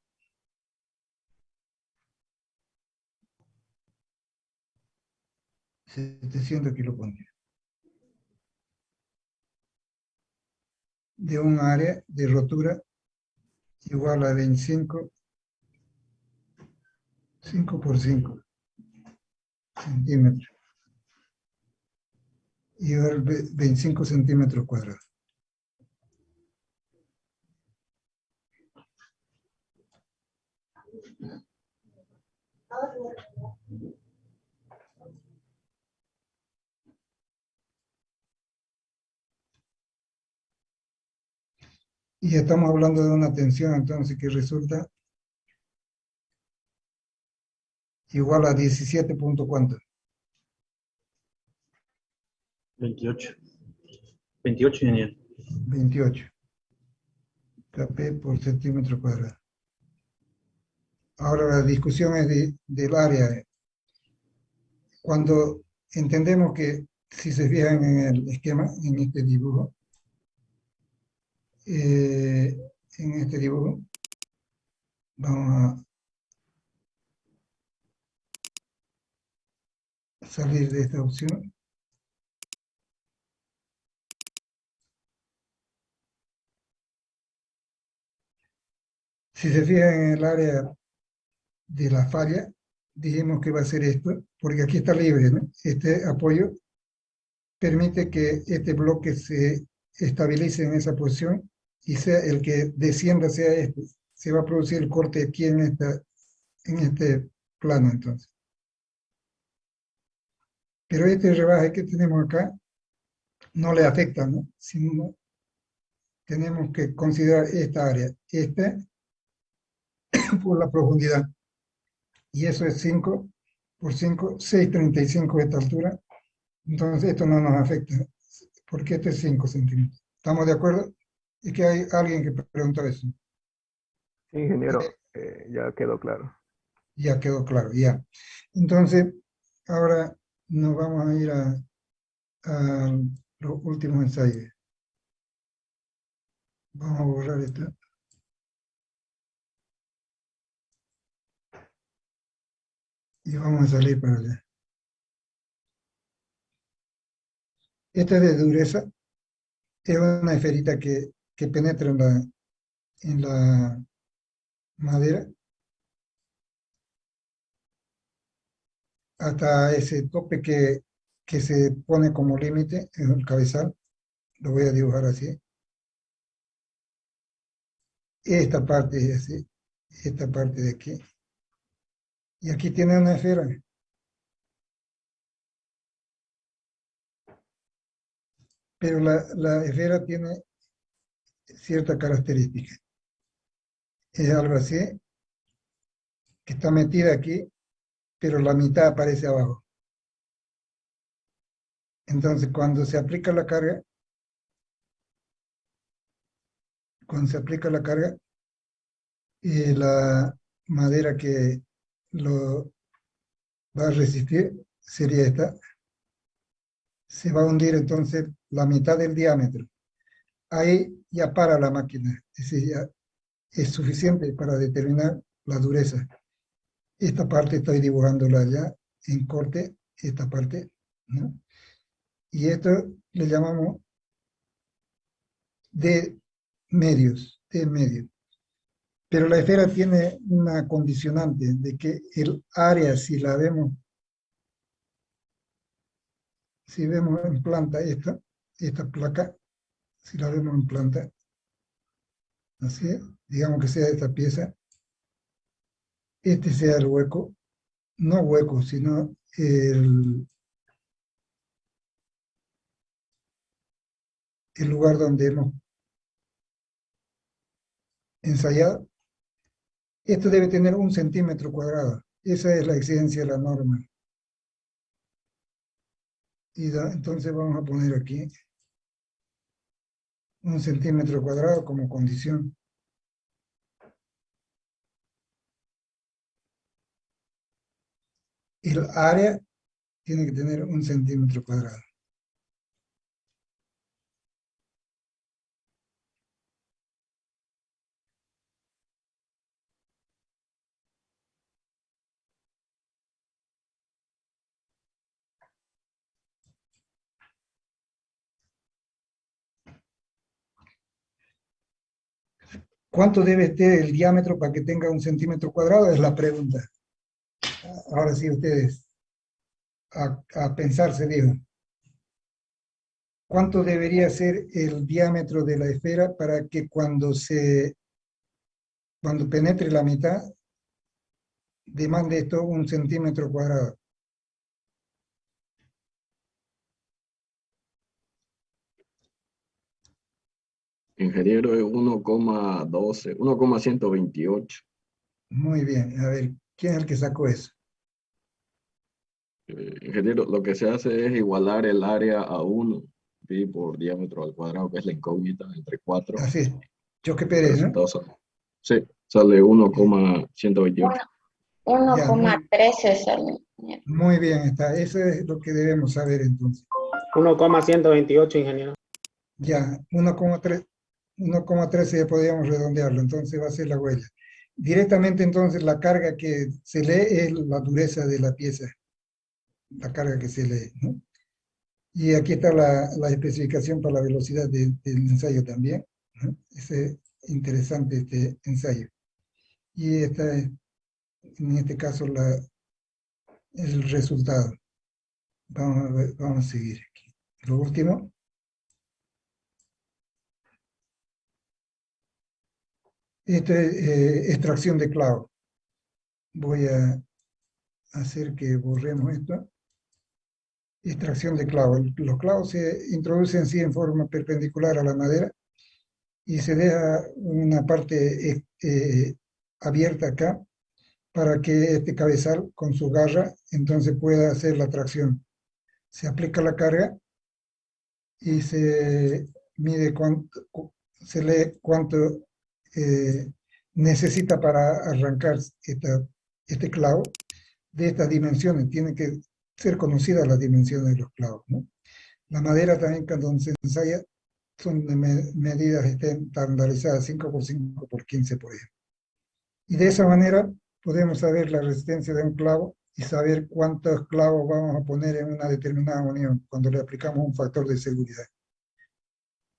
aquí lo pone. De un área de rotura igual a 25, 5 por 5 centímetros. Igual 25 centímetros cuadrados. Y estamos hablando de una tensión entonces que resulta igual a 17 punto ¿cuánto? 28. 28, ingeniero. 28 kP por centímetro cuadrado. Ahora la discusión es del área. Cuando entendemos que, si se fijan en el esquema, en este dibujo, vamos a salir de esta opción Si se fijan en el área de la falla, dijimos que va a ser esto, porque aquí está libre, ¿no? Este apoyo permite que este bloque se estabilice en esa posición y sea el que descienda sea este. Se va a producir el corte aquí en este plano entonces. Pero este rebaje que tenemos acá no le afecta, ¿no? Sino tenemos que considerar esta área, esta por la profundidad. Y eso es 5 por 5, 6,35 esta altura. Entonces esto no nos afecta, porque este es 5 centímetros. ¿Estamos de acuerdo? Es que hay alguien que preguntó eso. Sí, ingeniero, ya quedó claro. Ya quedó claro, ya. Entonces, ahora nos vamos a ir a los últimos ensayos. Vamos a borrar esto. Y vamos a salir para allá. Esta es de dureza. Es una esferita que penetra en la madera hasta ese tope que se pone como límite en el cabezal. Lo voy a dibujar así. Esta parte es así. Esta parte de aquí. Y aquí tiene una esfera. Pero la esfera tiene cierta característica. Es algo así, que está metida aquí, pero la mitad aparece abajo. Entonces, cuando se aplica la carga, la madera que lo va a resistir sería esta. Se va a hundir entonces la mitad del diámetro. Ahí ya para la máquina. Es decir, ya es suficiente para determinar la dureza. Esta parte estoy dibujándola ya en corte, esta parte, ¿no? Y esto le llamamos de medios, de medio. Pero la esfera tiene una condicionante de que el área, si vemos en planta esta placa, si la vemos en planta, así, digamos que sea esta pieza, este sea el hueco, no hueco, sino el lugar donde hemos ensayado. Esto debe tener 1 centímetro cuadrado. Esa es la exigencia de la norma. Y entonces vamos a poner aquí 1 centímetro cuadrado como condición. El área tiene que tener 1 centímetro cuadrado. ¿Cuánto debe ser el diámetro para que tenga 1 centímetro cuadrado? Es la pregunta. Ahora sí ustedes, a pensar se dijo. ¿Cuánto debería ser el diámetro de la esfera para que cuando penetre la mitad, demande esto 1 centímetro cuadrado? Ingeniero, es 1,12, 1,128. Muy bien, a ver, ¿quién es el que sacó eso? Ingeniero, lo que se hace es igualar el área a 1 pi por diámetro al cuadrado, que es la incógnita, entre 4. Así es, Choque El Pérez, ¿no? resultado sí, sale 1,128. 1,13 sale. Muy bien, está. Eso es lo que debemos saber entonces. 1,128, ingeniero. Ya, 1,13 ya podríamos redondearlo, entonces va a ser la huella. Directamente entonces la carga que se lee es la dureza de la pieza, la carga que se lee, ¿no? Y aquí está la especificación para la velocidad del ensayo también, ¿no? Es interesante este ensayo. y esta es, en este caso, el resultado. Vamos a ver, vamos a seguir aquí. Lo último. Esto es extracción de clavo. Voy a hacer que borremos esto. Extracción de clavo. Los clavos se introducen así en forma perpendicular a la madera y se deja una parte abierta acá para que este cabezal con su garra entonces pueda hacer la tracción. Se aplica la carga y se mide se lee cuánto necesita para arrancar este clavo de estas dimensiones. Tienen que ser conocidas las dimensiones de los clavos, ¿no? La madera también cuando se ensaya son de medidas estandarizadas, 5 por 5 por 15 por ejemplo. Y de esa manera podemos saber la resistencia de un clavo y saber cuántos clavos vamos a poner en una determinada unión cuando le aplicamos un factor de seguridad.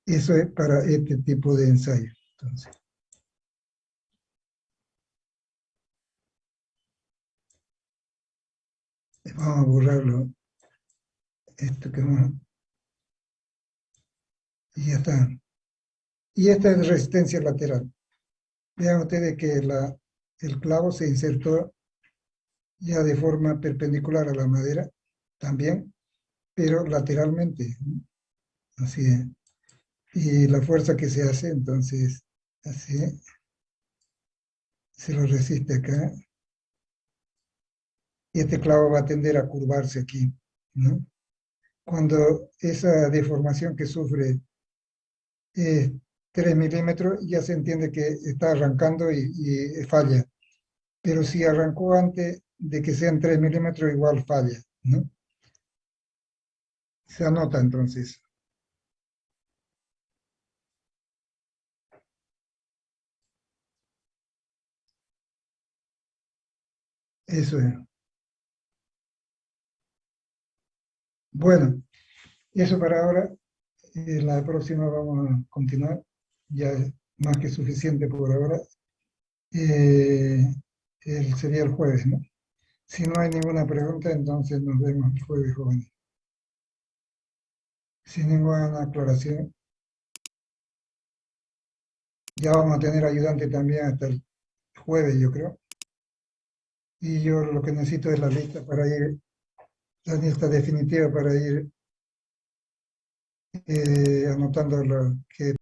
Eso es para este tipo de ensayo. Entonces, vamos a borrarlo. Esto que vamos. Y ya está. Y esta es resistencia lateral. Vean ustedes que el clavo se insertó ya de forma perpendicular a la madera también, pero lateralmente. Así es. Y la fuerza que se hace, entonces, así se lo resiste acá. Y este clavo va a tender a curvarse aquí, ¿no? Cuando esa deformación que sufre es 3 milímetros, ya se entiende que está arrancando y falla. Pero si arrancó antes de que sean 3 milímetros, igual falla, ¿no? Se anota entonces. Eso es. Bueno, eso para ahora. La próxima vamos a continuar. Ya es más que suficiente por ahora. Sería el jueves, ¿no? Si no hay ninguna pregunta, entonces nos vemos el jueves, jóvenes. Sin ninguna aclaración. Ya vamos a tener ayudante también hasta el jueves, yo creo. Y yo lo que necesito es la lista para ir, la lista definitiva para ir anotando lo que